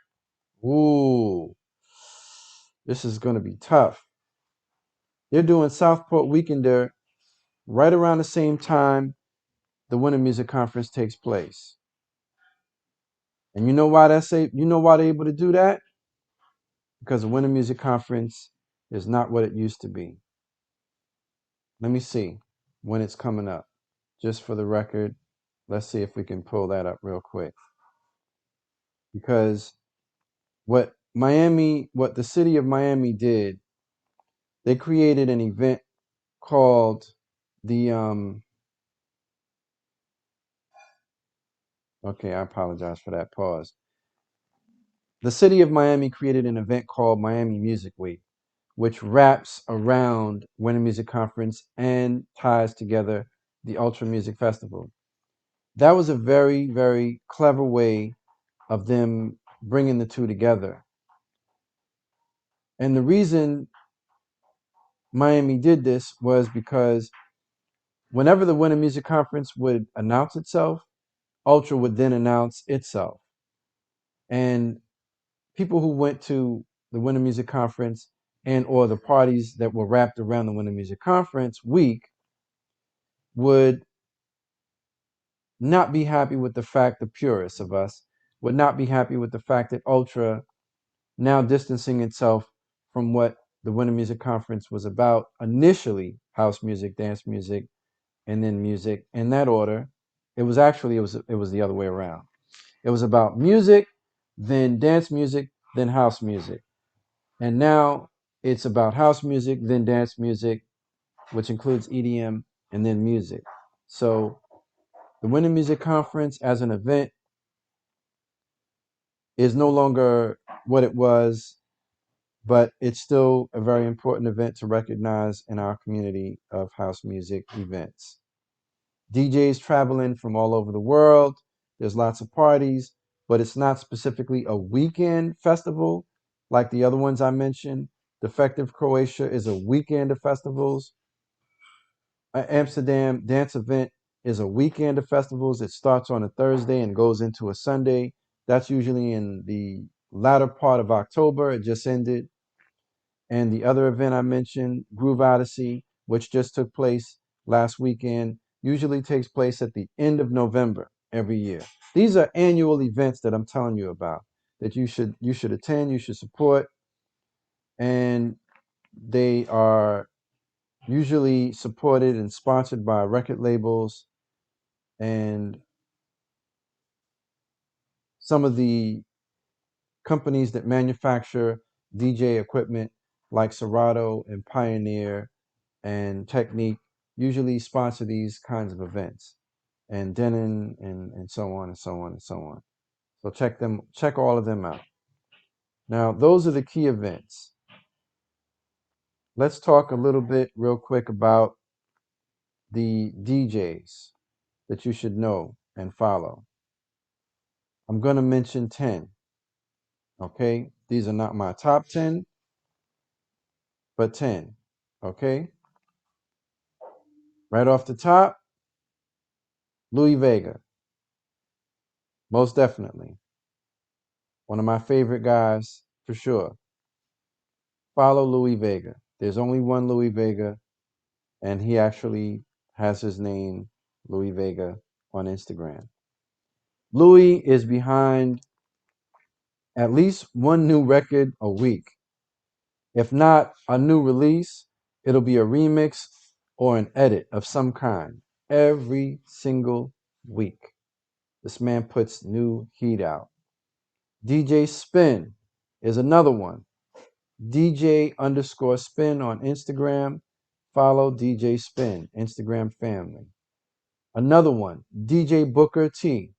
[SPEAKER 1] Ooh, this is going to be tough. They're doing Southport Weekender right around the same time the Winter Music Conference takes place. And you know why you know why they're able to do that? Because the Winter Music Conference is not what it used to be. Let me see when it's coming up. Just for the record, let's see if we can pull that up real quick. Because what the city of Miami did, they created an event called the okay, I apologize for that pause. The city of Miami created an event called Miami Music Week, which wraps around Winter Music Conference and ties together the Ultra Music Festival. That was a very, very clever way of them bringing the two together. And the reason Miami did this was because whenever the Winter Music Conference would announce itself, Ultra would then announce itself. And people who went to the Winter Music Conference and or the parties that were wrapped around the Winter Music Conference week would not be happy with the fact, the purists of us would not be happy with the fact that Ultra now distancing itself from what the Winter Music Conference was about, initially house music, dance music, and then music in that order. It was the other way around. It was about music, then dance music, then house music. And now it's about house music, then dance music, which includes EDM, and then music. So the Winter Music Conference as an event is no longer what it was, but it's still a very important event to recognize in our community of house music events. DJs traveling from all over the world. There's lots of parties, but it's not specifically a weekend festival like the other ones I mentioned. Defective Croatia is a weekend of festivals. Amsterdam Dance Event is a weekend of festivals. It starts on a Thursday and goes into a Sunday. That's usually in the latter part of October. It just ended. And the other event I mentioned, Groove Odyssey, which just took place last weekend, usually takes place at the end of November every year. These are annual events that I'm telling you about that you should attend, you should support, and they are usually supported and sponsored by record labels and some of the companies that manufacture DJ equipment like Serato and Pioneer and Technique usually sponsor these kinds of events, and Denon and so on and so on and so on. So check all of them out. Now, those are the key events. Let's talk a little bit real quick about the DJs that you should know and follow. I'm going to mention 10. Okay? These are not my top 10, but 10. Okay? Right off the top, Louis Vega. Most definitely. One of my favorite guys for sure. Follow Louis Vega. There's only one Louis Vega, and he actually has his name, Louis Vega, on Instagram. Louis is behind at least one new record a week. If not a new release, it'll be a remix or an edit of some kind every single week. This man puts new heat out. DJ Spin is another one. DJ underscore Spin on Instagram. Follow DJ Spin, Instagram family. Another one, DJ Booker T.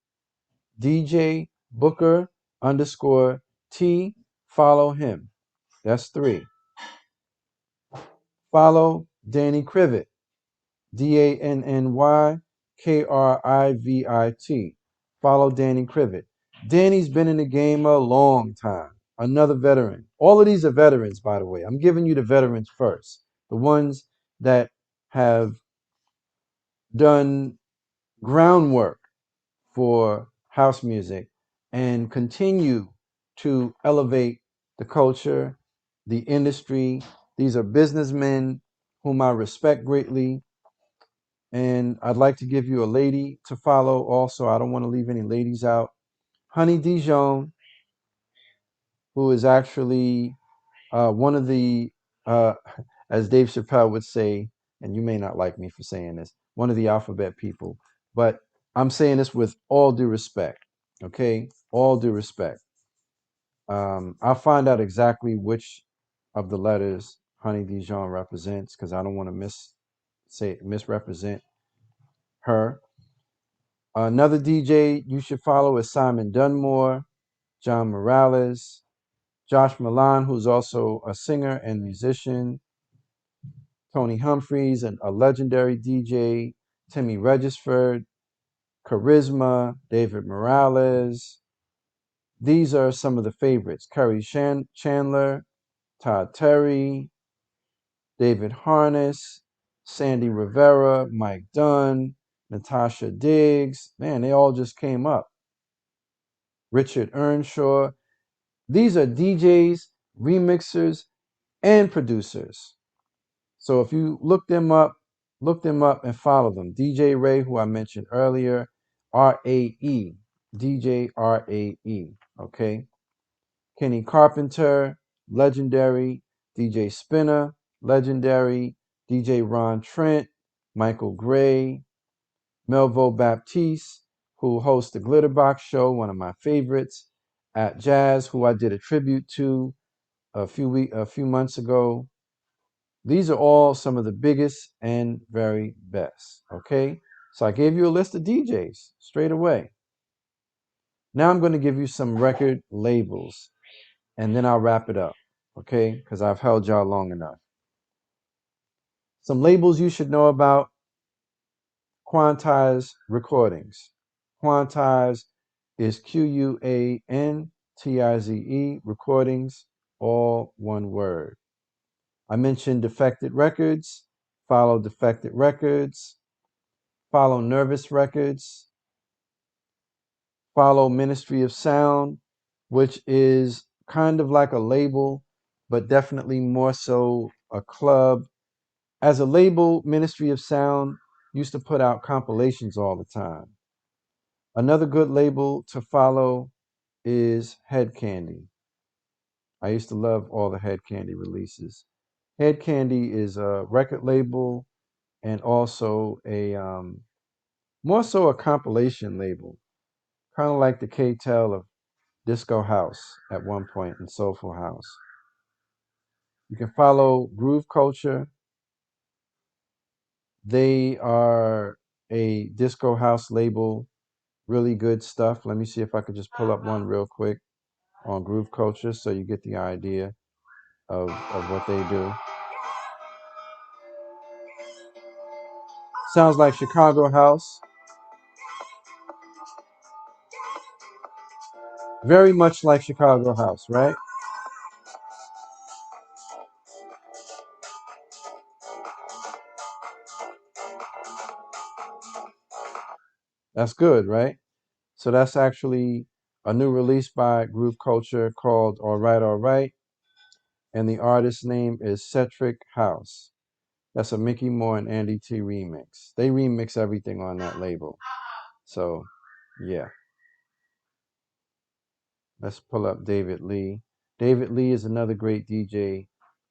[SPEAKER 1] DJ Booker underscore T. Follow him. That's 3. Follow Danny Krivit. DANNY KRIVIT. Follow Danny Krivit. Danny's been in the game a long time. Another veteran. All of these are veterans, by the way. I'm giving you the veterans first. The ones that have done groundwork for house music and continue to elevate the culture, the industry. These are businessmen whom I respect greatly. And I'd like to give you a lady to follow also. I don't want to leave any ladies out. Honey Dijon, who is actually one of the, uh, as Dave Chappelle would say, and you may not like me for saying this, one of the alphabet people, but I'm saying this with all due respect, okay? All due respect. I'll find out exactly which of the letters Honey Dijon represents because I don't want to misrepresent her. Another DJ you should follow is Simon Dunmore, John Morales, Josh Milan, who's also a singer and musician, Tony Humphries, and a legendary DJ, Timmy Regisford, Charisma, David Morales. These are some of the favorites. Kerry Chandler, Todd Terry, David Harness, Sandy Rivera, Mike Dunn, Natasha Diggs. Man, they all just came up. Richard Earnshaw. These are DJs, remixers, and producers. So if you look them up and follow them. DJ Ray, who I mentioned earlier, RAE, DJ RAE, okay? Kenny Carpenter, legendary. DJ Spinner, legendary. DJ Ron Trent, Michael Gray, Melvo Baptiste, who hosts the Glitterbox Show, one of my favorites, at Jazz, who I did a tribute to a few months ago. These are all some of the biggest and very best. Okay, so I gave you a list of DJs straight away. Now I'm going to give you some record labels, and then I'll wrap it up. Okay, because I've held y'all long enough. Some labels you should know about: Quantize Recordings. Quantize is QUANTIZE Recordings, all one word. I mentioned Defected Records. Follow Defected Records. Follow Nervous Records. Follow Ministry of Sound, which is kind of like a label, but definitely more so a club. As a label, Ministry of Sound used to put out compilations all the time. Another good label to follow is Head Candy. I used to love all the Head Candy releases. Head Candy is a record label and also a more so a compilation label, kind of like the K-Tel of Disco House at one point in Soulful House. You can follow Groove Culture. They are a disco house label, really good stuff. Let me see if I could just pull up one real quick on Groove Culture so you get the idea of what they do. Sounds like Chicago House. Very much like Chicago House, right? That's good, right? So that's actually a new release by Groove Culture called All Right, All Right. And the artist's name is Cetric House. That's a Mickey Moore and Andy T remix. They remix everything on that label. So, yeah. Let's pull up David Lee. David Lee is another great DJ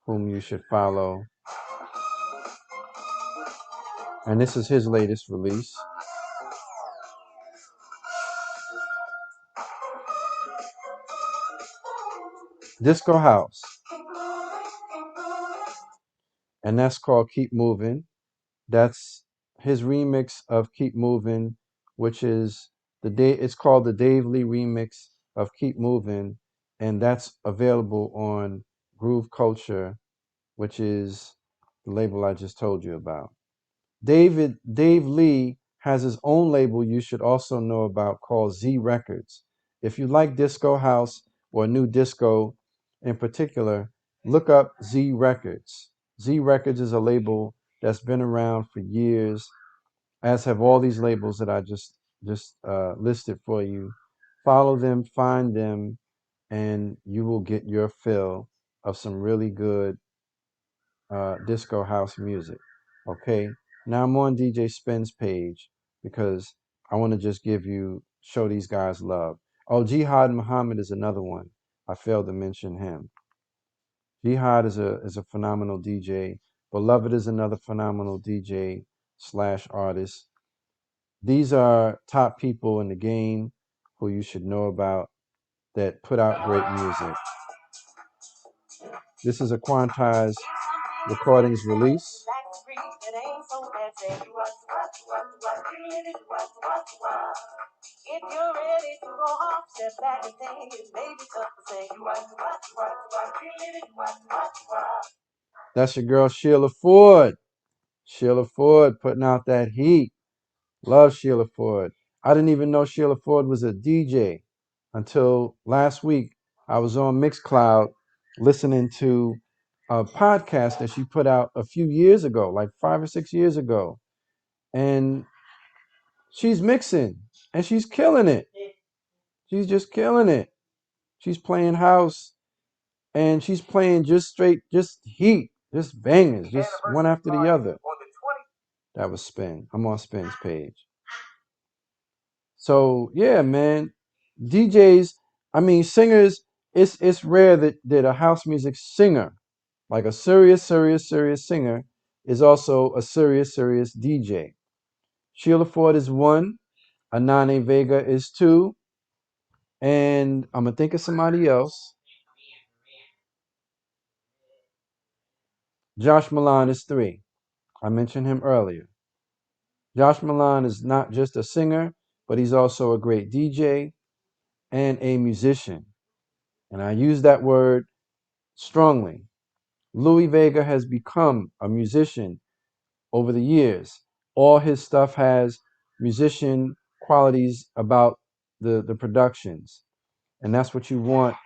[SPEAKER 1] whom you should follow. And this is his latest release. Disco House. And that's called Keep Moving. That's his remix of Keep Moving, which is it's called the Dave Lee remix of Keep Moving, and that's available on Groove Culture, which is the label I just told you about. Dave Lee has his own label you should also know about called Z Records. If you like disco house or new disco in particular, look up Z Records. Z Records is a label that's been around for years, as have all these labels that I just listed for you. Follow them, find them, and you will get your fill of some really good disco house music. Okay, now I'm on DJ Spin's page because I want to just show these guys love. Oh, Jihad Muhammad is another one. I failed to mention him. Jihad is a phenomenal DJ. Beloved is another phenomenal DJ slash artist. These are top people in the game who you should know about that put out great music. This is a Quantized Recordings release. If you're ready to go off, step back and think it may be tough to say That's your girl Sheila Ford. Sheila Ford putting out that heat. Love Sheila Ford. I didn't even know Sheila Ford was a DJ until last week. I was on Mixcloud listening to a podcast that she put out a few years ago, like 5 or 6 years ago. And she's mixing and she's killing it. She's just killing it. She's playing house and she's playing just straight, just heat, just bangers, just one after the other. That was Spin. I'm on Spin's page. So yeah, man, DJs, I mean singers, it's rare that a house music singer, like a serious singer, is also a serious DJ. Sheila Ford is one, Anane Vega is two, and I'm gonna think of somebody else. Josh Milan is three. I mentioned him earlier. Josh Milan is not just a singer, but he's also a great DJ and a musician. And I use that word strongly. Louis Vega has become a musician over the years. All his stuff has musician qualities about the productions. And that's what you want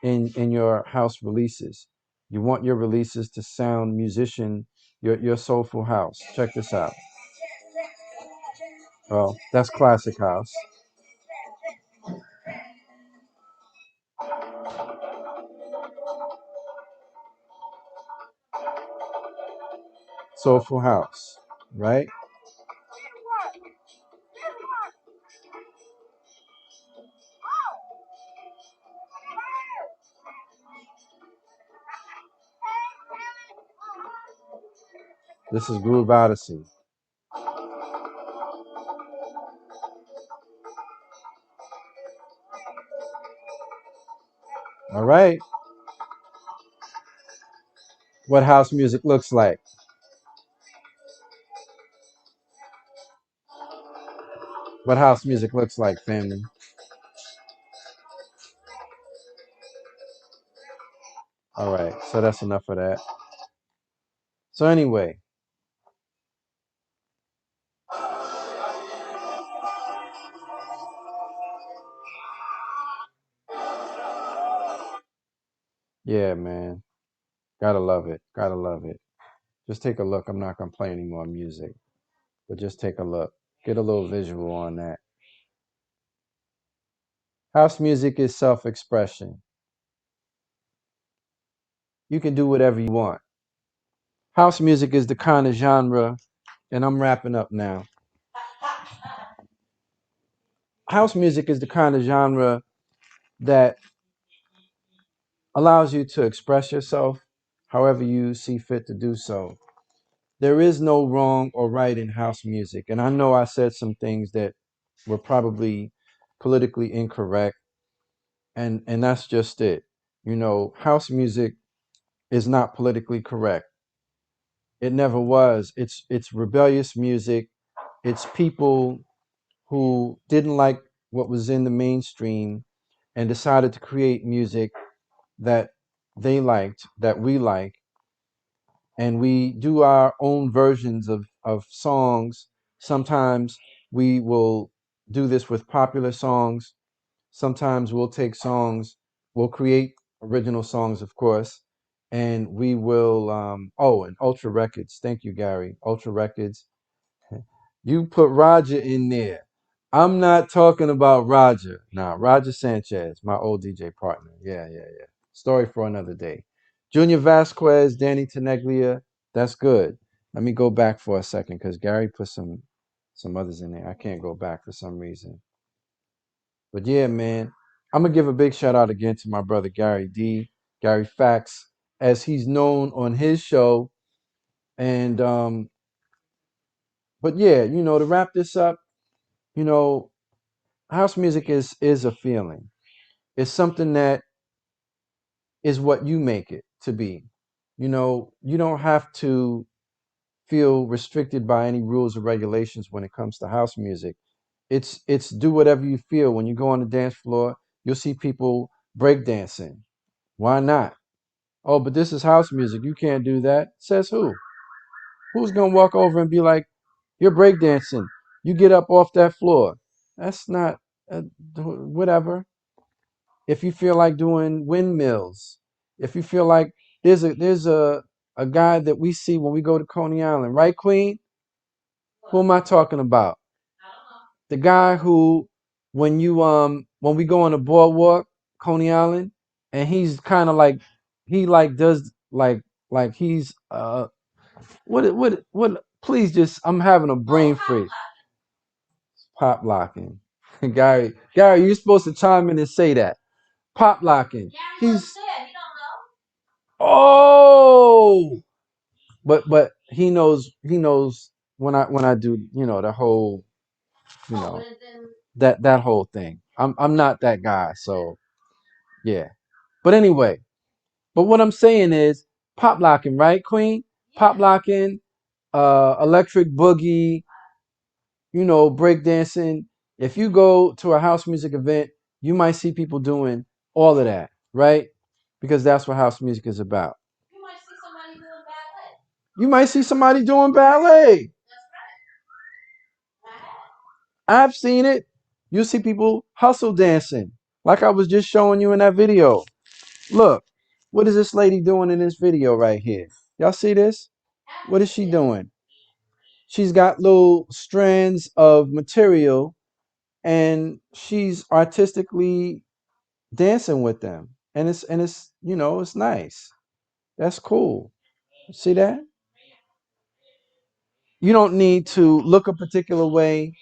[SPEAKER 1] in your house releases. You want your releases to sound musician, your soulful house. Check this out. Well, that's classic house. Soulful House, right? This is Groove Odyssey. All right. What house music looks like. What house music looks like, family. All right. So that's enough of that. So anyway, yeah, man. Gotta love it. Gotta love it. Just take a look. I'm not gonna play any more music, but just take a look. Get a little visual on that. House music is self-expression. You can do whatever you want. House music is the kind of genre, and I'm wrapping up now. House music is the kind of genre that allows you to express yourself however you see fit to do so. There is no wrong or right in house music. And I know I said some things that were probably politically incorrect, and that's just it. You know, house music is not politically correct. It never was. It's rebellious music. It's people who didn't like what was in the mainstream and decided to create music that they liked, that we like, and we do our own versions of songs. Sometimes we will do this with popular songs. Sometimes we'll take songs, we'll create original songs, of course, and we will, oh, and Ultra Records. Thank you, Gary. Ultra Records. You put Roger in there. I'm not talking about Roger. Nah, Roger Sanchez, my old DJ partner. Yeah, yeah, yeah. Story for another day. Junior Vasquez, Danny Teneglia. That's good. Let me go back for a second because Gary put some others in there. I can't go back for some reason. But yeah, man, I'm gonna give a big shout out again to my brother Gary D, Gary Fax, as he's known on his show. And but yeah, you know, to wrap this up, you know, house music is a feeling. It's something that is what you make it to be. You know, you don't have to feel restricted by any rules or regulations when it comes to house music. It's do whatever you feel. When you go on the dance floor, you'll see people breakdancing. Why not? Oh, but this is house music. You can't do that. Says who? Who's gonna walk over and be like, "You're breakdancing. You get up off that floor." That's not whatever. If you feel like doing windmills, if you feel like there's a guy that we see when we go to Coney Island, right, Queen? Who am I talking about? The guy who, when we go on the boardwalk, Coney Island, and he's kind of like he like does like he's what please just I'm having a brain freeze. Pop locking. Gary, you're supposed to chime in and say that. Pop locking. He's oh, but he knows when I do the whole that whole thing. I'm not that guy, so yeah. But anyway, but what I'm saying is pop locking, right, Queen? Pop locking, electric boogie, breakdancing. If you go to a house music event, you might see people doing all of that, right? Because that's what house music is about. You might see somebody doing ballet. I've seen it. You see people hustle dancing, like I was just showing you in that video. Look, what is this lady doing in this video right here? Y'all see this? What is she doing? She's got little strands of material and she's artistically dancing with them. And it's nice. That's cool. See that? You don't need to look a particular way.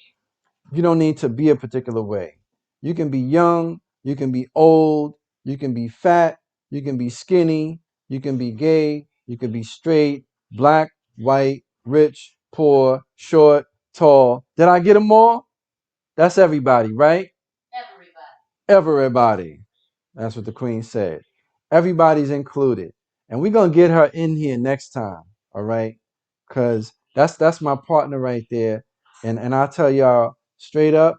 [SPEAKER 1] You don't need to be a particular way. You can be young, you can be old, you can be fat, you can be skinny, you can be gay, you can be straight, black, white, rich, poor, short, tall. Did I get them all? That's everybody, right? Everybody. That's what the queen said. Everybody's included. And we're gonna get her in here next time. All right. Cause that's my partner right there. And I'll tell y'all straight up,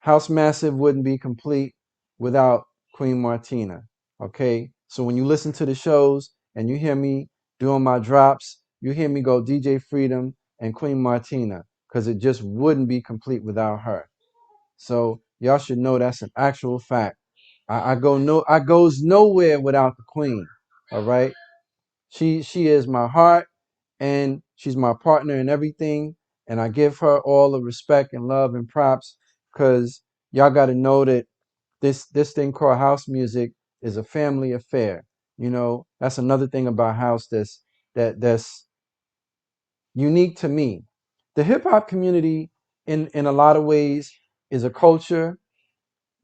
[SPEAKER 1] House Massive wouldn't be complete without Queen Martina. Okay. So when you listen to the shows and you hear me doing my drops, you hear me go DJ Freedom and Queen Martina, because it just wouldn't be complete without her. So y'all should know that's an actual fact. I goes nowhere without the queen. All right. She is my heart, and she's my partner in everything. And I give her all the respect and love and props, because y'all gotta know that this thing called house music is a family affair. You know, that's another thing about house that's unique to me. The hip hop community in a lot of ways is a culture,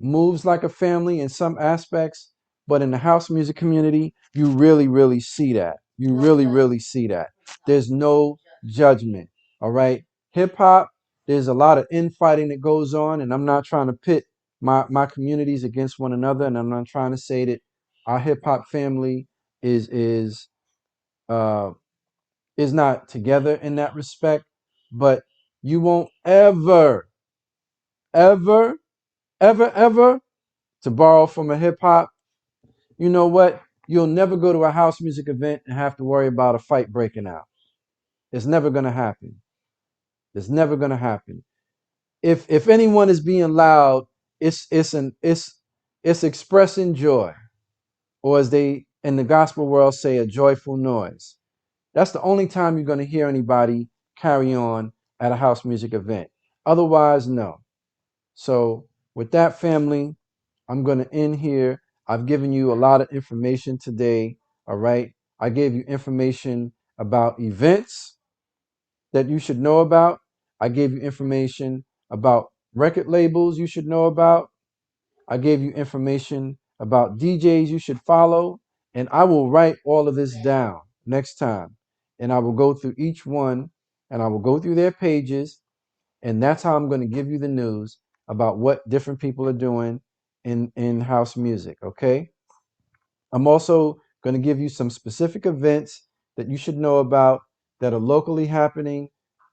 [SPEAKER 1] moves like a family in some aspects, but in the house music community, you really, really see that. You really, really see that. There's no judgment. All right. Hip hop, there's a lot of infighting that goes on, and I'm not trying to pit my communities against one another, and I'm not trying to say that our hip hop family is uh is not together in that respect, but you won't ever, ever, to borrow from a hip hop, you know what? You'll never go to a house music event and have to worry about a fight breaking out. It's never gonna happen. It's never gonna happen. If anyone is being loud, it's expressing joy, or as they in the gospel world say, a joyful noise. That's the only time you're gonna hear anybody carry on at a house music event. Otherwise, no. So with that, family, I'm going to end here. I've given you a lot of information today. All right. I gave you information about events that you should know about. I gave you information about record labels you should know about. I gave you information about DJs you should follow. And I will write all of this down next time. And I will go through each one, and I will go through their pages. And that's how I'm going to give you the news about what different people are doing in house music. Okay. I'm also going to give you some specific events that you should know about that are locally happening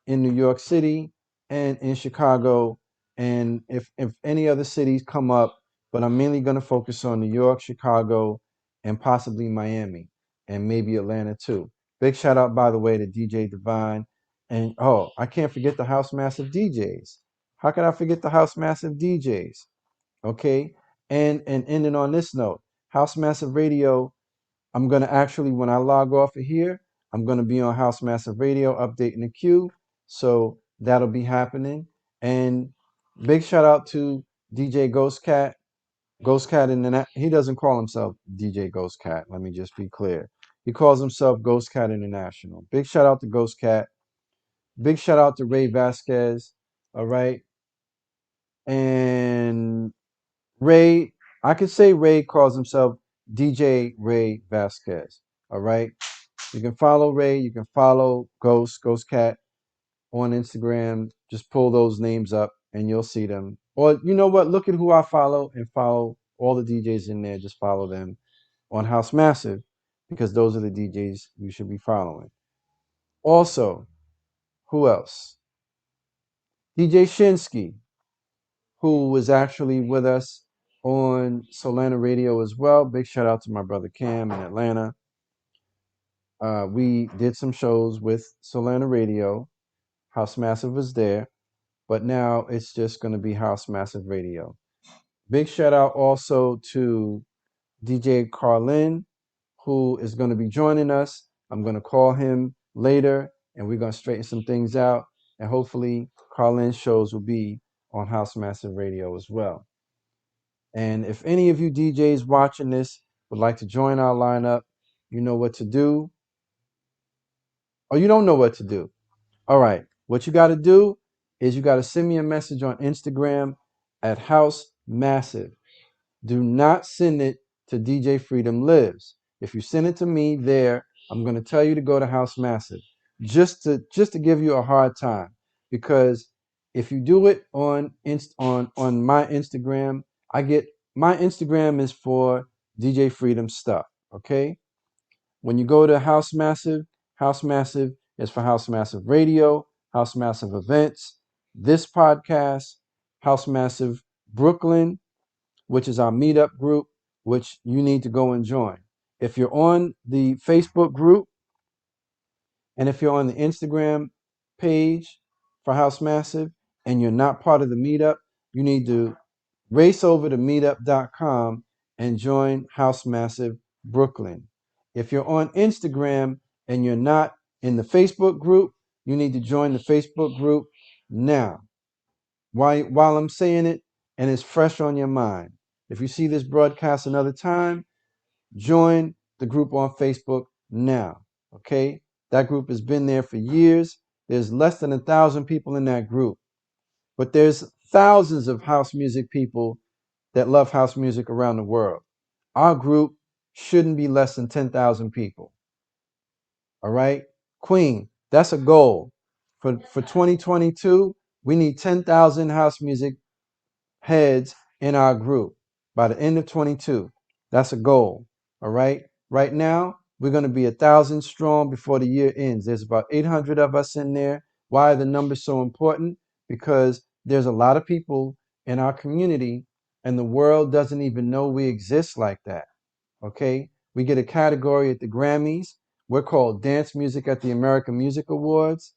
[SPEAKER 1] in New York City and in Chicago. And if any other cities come up, but I'm mainly going to focus on New York, Chicago, and possibly Miami, and maybe Atlanta too. Big shout out, by the way, to DJ Divine. And oh, I can't forget the House Massive DJs. How can I forget the House Massive DJs? Okay. And ending on this note, House Massive Radio, I'm gonna actually, when I log off of here, I'm gonna be on House Massive Radio updating the queue. So that'll be happening. And big shout out to DJ Ghost Cat. Ghost Cat he doesn't call himself DJ Ghost Cat. Let me just be clear. He calls himself Ghost Cat International. Big shout out to Ghost Cat. Big shout out to Ray Vasquez. All right. And Ray, I could say Ray calls himself DJ Ray Vasquez. All right. You can follow Ray. You can follow Ghost Cat on Instagram. Just pull those names up and you'll see them. Or you know what? Look at who I follow and follow all the DJs in there. Just follow them on House Massive, because those are the DJs you should be following. Also, who else? DJ Shinsky, who was actually with us on Solana Radio as well. Big shout out to my brother Cam in Atlanta. We did some shows with Solana Radio. House Massive was there, but now it's just going to be House Massive Radio. Big shout out also to DJ Carlin, who is going to be joining us. I'm going to call him later, and we're going to straighten some things out. And hopefully, Carlin's shows will be on House Massive Radio as well. And if any of you DJs watching this would like to join our lineup, you know what to do. Or you don't know what to do. All right. What you got to do is you got to send me a message on Instagram at House Massive. Do not send it to DJ Freedom Lives. If you send it to me there, I'm going to tell you to go to House Massive. just to give you a hard time, because if you do it on my Instagram, I get my Instagram is for DJ Freedom stuff. Okay, when you go to House Massive is for House Massive Radio, House Massive Events, this podcast, House Massive Brooklyn, which is our meetup group, which you need to go and join. If you're on the Facebook group, and if you're on the Instagram page for House Massive and you're not part of the meetup, you need to race over to meetup.com and join House Massive Brooklyn. If you're on Instagram and you're not in the Facebook group, you need to join the Facebook group now. While I'm saying it and it's fresh on your mind. If you see this broadcast another time, join the group on Facebook now. Okay? That group has been there for years. There's less than 1,000 people in that group, but there's thousands of house music people that love house music around the world. Our group shouldn't be less than 10,000 people. All right? Queen, that's a goal. For 2022, we need 10,000 house music heads in our group by the end of 22. That's a goal. All right. Right now, we're going to be 1,000 strong before the year ends. There's about 800 of us in there. Why are the numbers so important? Because there's a lot of people in our community and the world doesn't even know we exist like that. Okay. We get a category at the Grammys. We're called Dance Music at the American Music Awards.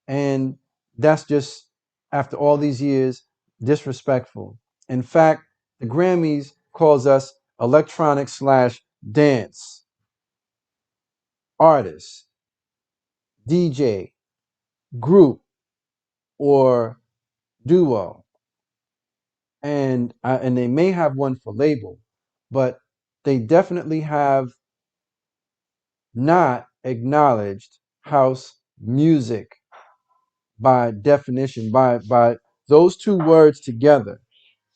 [SPEAKER 1] And that's just, after all these years, disrespectful. In fact, the Grammys calls us electronic slash dance artist, DJ, group, or duo. And they may have one for label, but they definitely have not acknowledged house music by definition, by those two words together.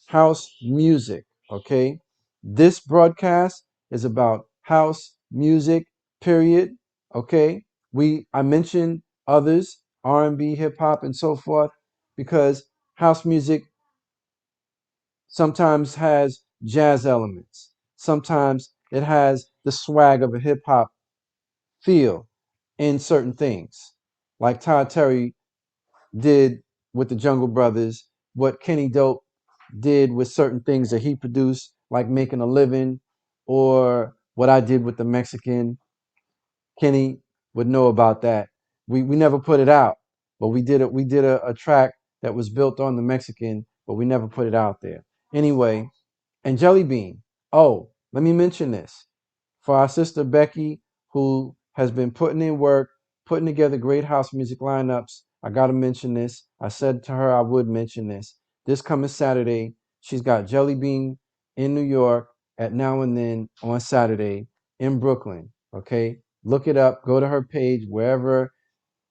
[SPEAKER 1] House music. Okay, this broadcast is about house music, period. Okay, I mentioned others, R&B, hip hop, and so forth, because house music sometimes has jazz elements, sometimes it has the swag of a hip hop feel in certain things, like Todd Terry did with the Jungle Brothers, what Kenny Dope did with certain things that he produced, like Making a Living, or what I did with the Mexican. Kenny would know about that. We never put it out, but we did a track that was built on the Mexican, but we never put it out there. Anyway, and Jelly Bean. Oh, let me mention this. For our sister Becky, who has been putting in work, putting together great house music lineups, I got to mention this. I said to her I would mention this. This coming Saturday, she's got Jelly Bean in New York at Now and Then on Saturday in Brooklyn. Okay, look it up. Go to her page, wherever,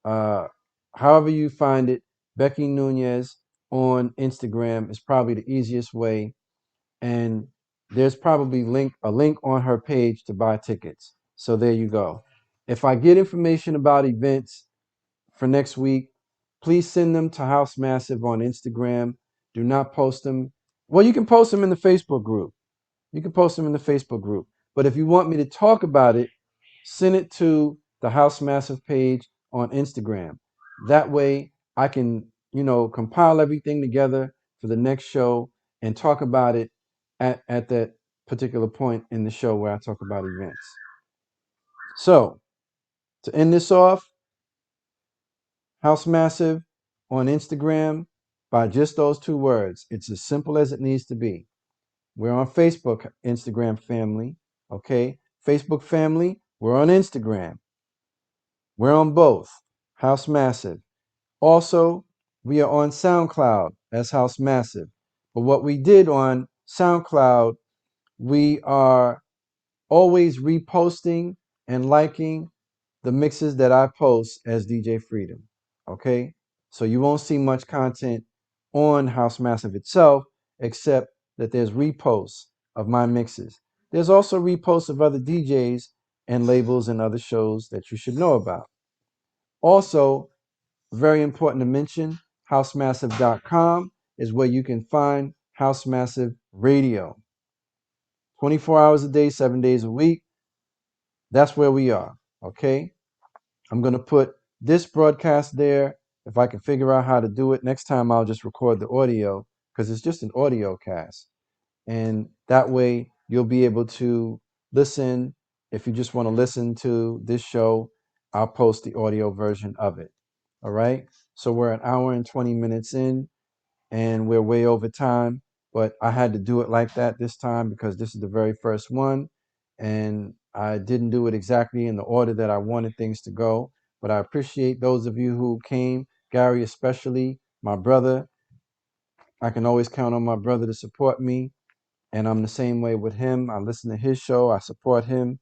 [SPEAKER 1] uh, however you find it. Becky Nunez on Instagram is probably the easiest way, and there's probably a link on her page to buy tickets. So there you go. If I get information about events for next week, please send them to House Massive on Instagram. Do not post them. Well, you can post them in the Facebook group. You can post them in the Facebook group. But if you want me to talk about it, send it to the House Massive page on Instagram. That way I can, compile everything together for the next show and talk about it at that particular point in the show where I talk about events. So to end this off, House Massive on Instagram by just those two words. It's as simple as it needs to be. We're on Facebook, Instagram family. Okay. Facebook family, we're on Instagram. We're on both. House Massive. Also, we are on SoundCloud as House Massive. But what we did on SoundCloud, we are always reposting and liking the mixes that I post as DJ Freedom. Okay? So you won't see much content on House Massive itself, except that there's reposts of my mixes. There's also reposts of other DJs and labels and other shows that you should know about. Also, very important to mention, housemassive.com is where you can find House Massive Radio. 24 hours a day, 7 days a week. That's where we are. Okay. I'm going to put this broadcast there. If I can figure out how to do it next time, I'll just record the audio because it's just an audio cast. And that way you'll be able to listen. If you just want to listen to this show, I'll post the audio version of it. All right. So we're an hour and 20 minutes in and we're way over time, but I had to do it like that this time because this is the very first one. And I didn't do it exactly in the order that I wanted things to go. But I appreciate those of you who came, Gary especially, my brother. I can always count on my brother to support me. And I'm the same way with him. I listen to his show, I support him.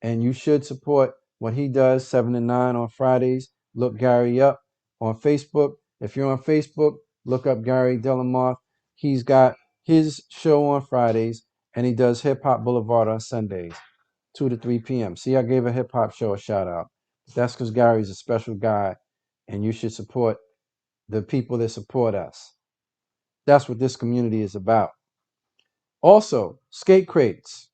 [SPEAKER 1] And you should support what he does, 7 to 9 on Fridays. Look Gary up on Facebook. If you're on Facebook, look up Gary Delamoth. He's got his show on Fridays, and he does Hip Hop Boulevard on Sundays, 2 to 3 p.m. See, I gave a hip hop show a shout out. That's because Gary's a special guy, and you should support the people that support us. That's what this community is about. Also, skate crates.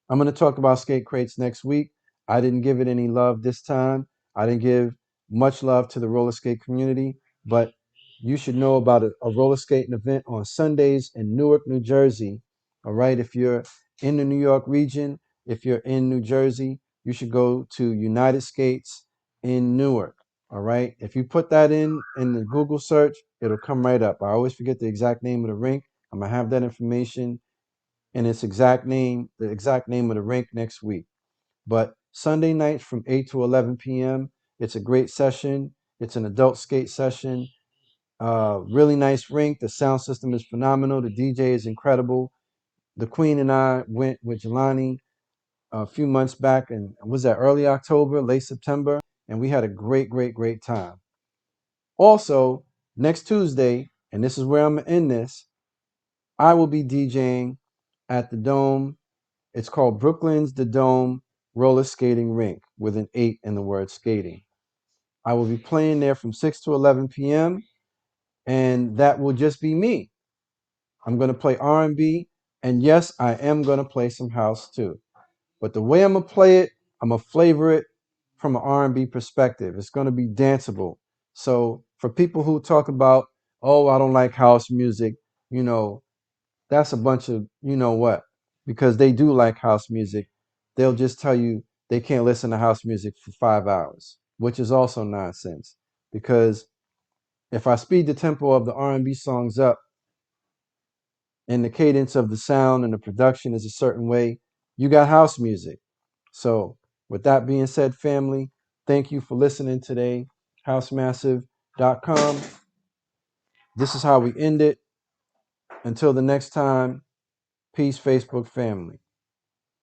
[SPEAKER 1] I'm going to talk about skate crates next week. I didn't give it any love this time. I didn't give much love to the roller skate community, but you should know about a roller skating event on Sundays in Newark, New Jersey. All right. If you're in the New York region, if you're in New Jersey, you should go to United Skates in Newark. All right. If you put that in the Google search, it'll come right up. I always forget the exact name of the rink. I'm going to have that information and its exact name, the exact name of the rink next week. But Sunday nights from 8 to 11 p.m., it's a great session. It's an adult skate session. Really nice rink. The sound system is phenomenal. The DJ is incredible. The Queen and I went with Jelani a few months back, and was that early October, late September, and we had a great time. Also, next Tuesday, and this is where I'm gonna end this, I will be DJing at the Dome. It's called Brooklyn's The Dome Roller Skating Rink with an 8 in the word skating. I will be playing there from 6 to 11 p.m. and that will just be me. I'm going to play R&B, and yes, I am going to play some house too. But the way I'm going to play it, I'm going to flavor it from an R&B perspective. It's going to be danceable. So for people who talk about, oh, I don't like house music, you know, that's a bunch of you know what, because they do like house music. They'll just tell you they can't listen to house music for 5 hours, which is also nonsense. Because if I speed the tempo of the R&B songs up and the cadence of the sound and the production is a certain way, you got house music. So with that being said, family, thank you for listening today. Housemassive.com. This is how we end it. Until the next time, peace, Facebook family.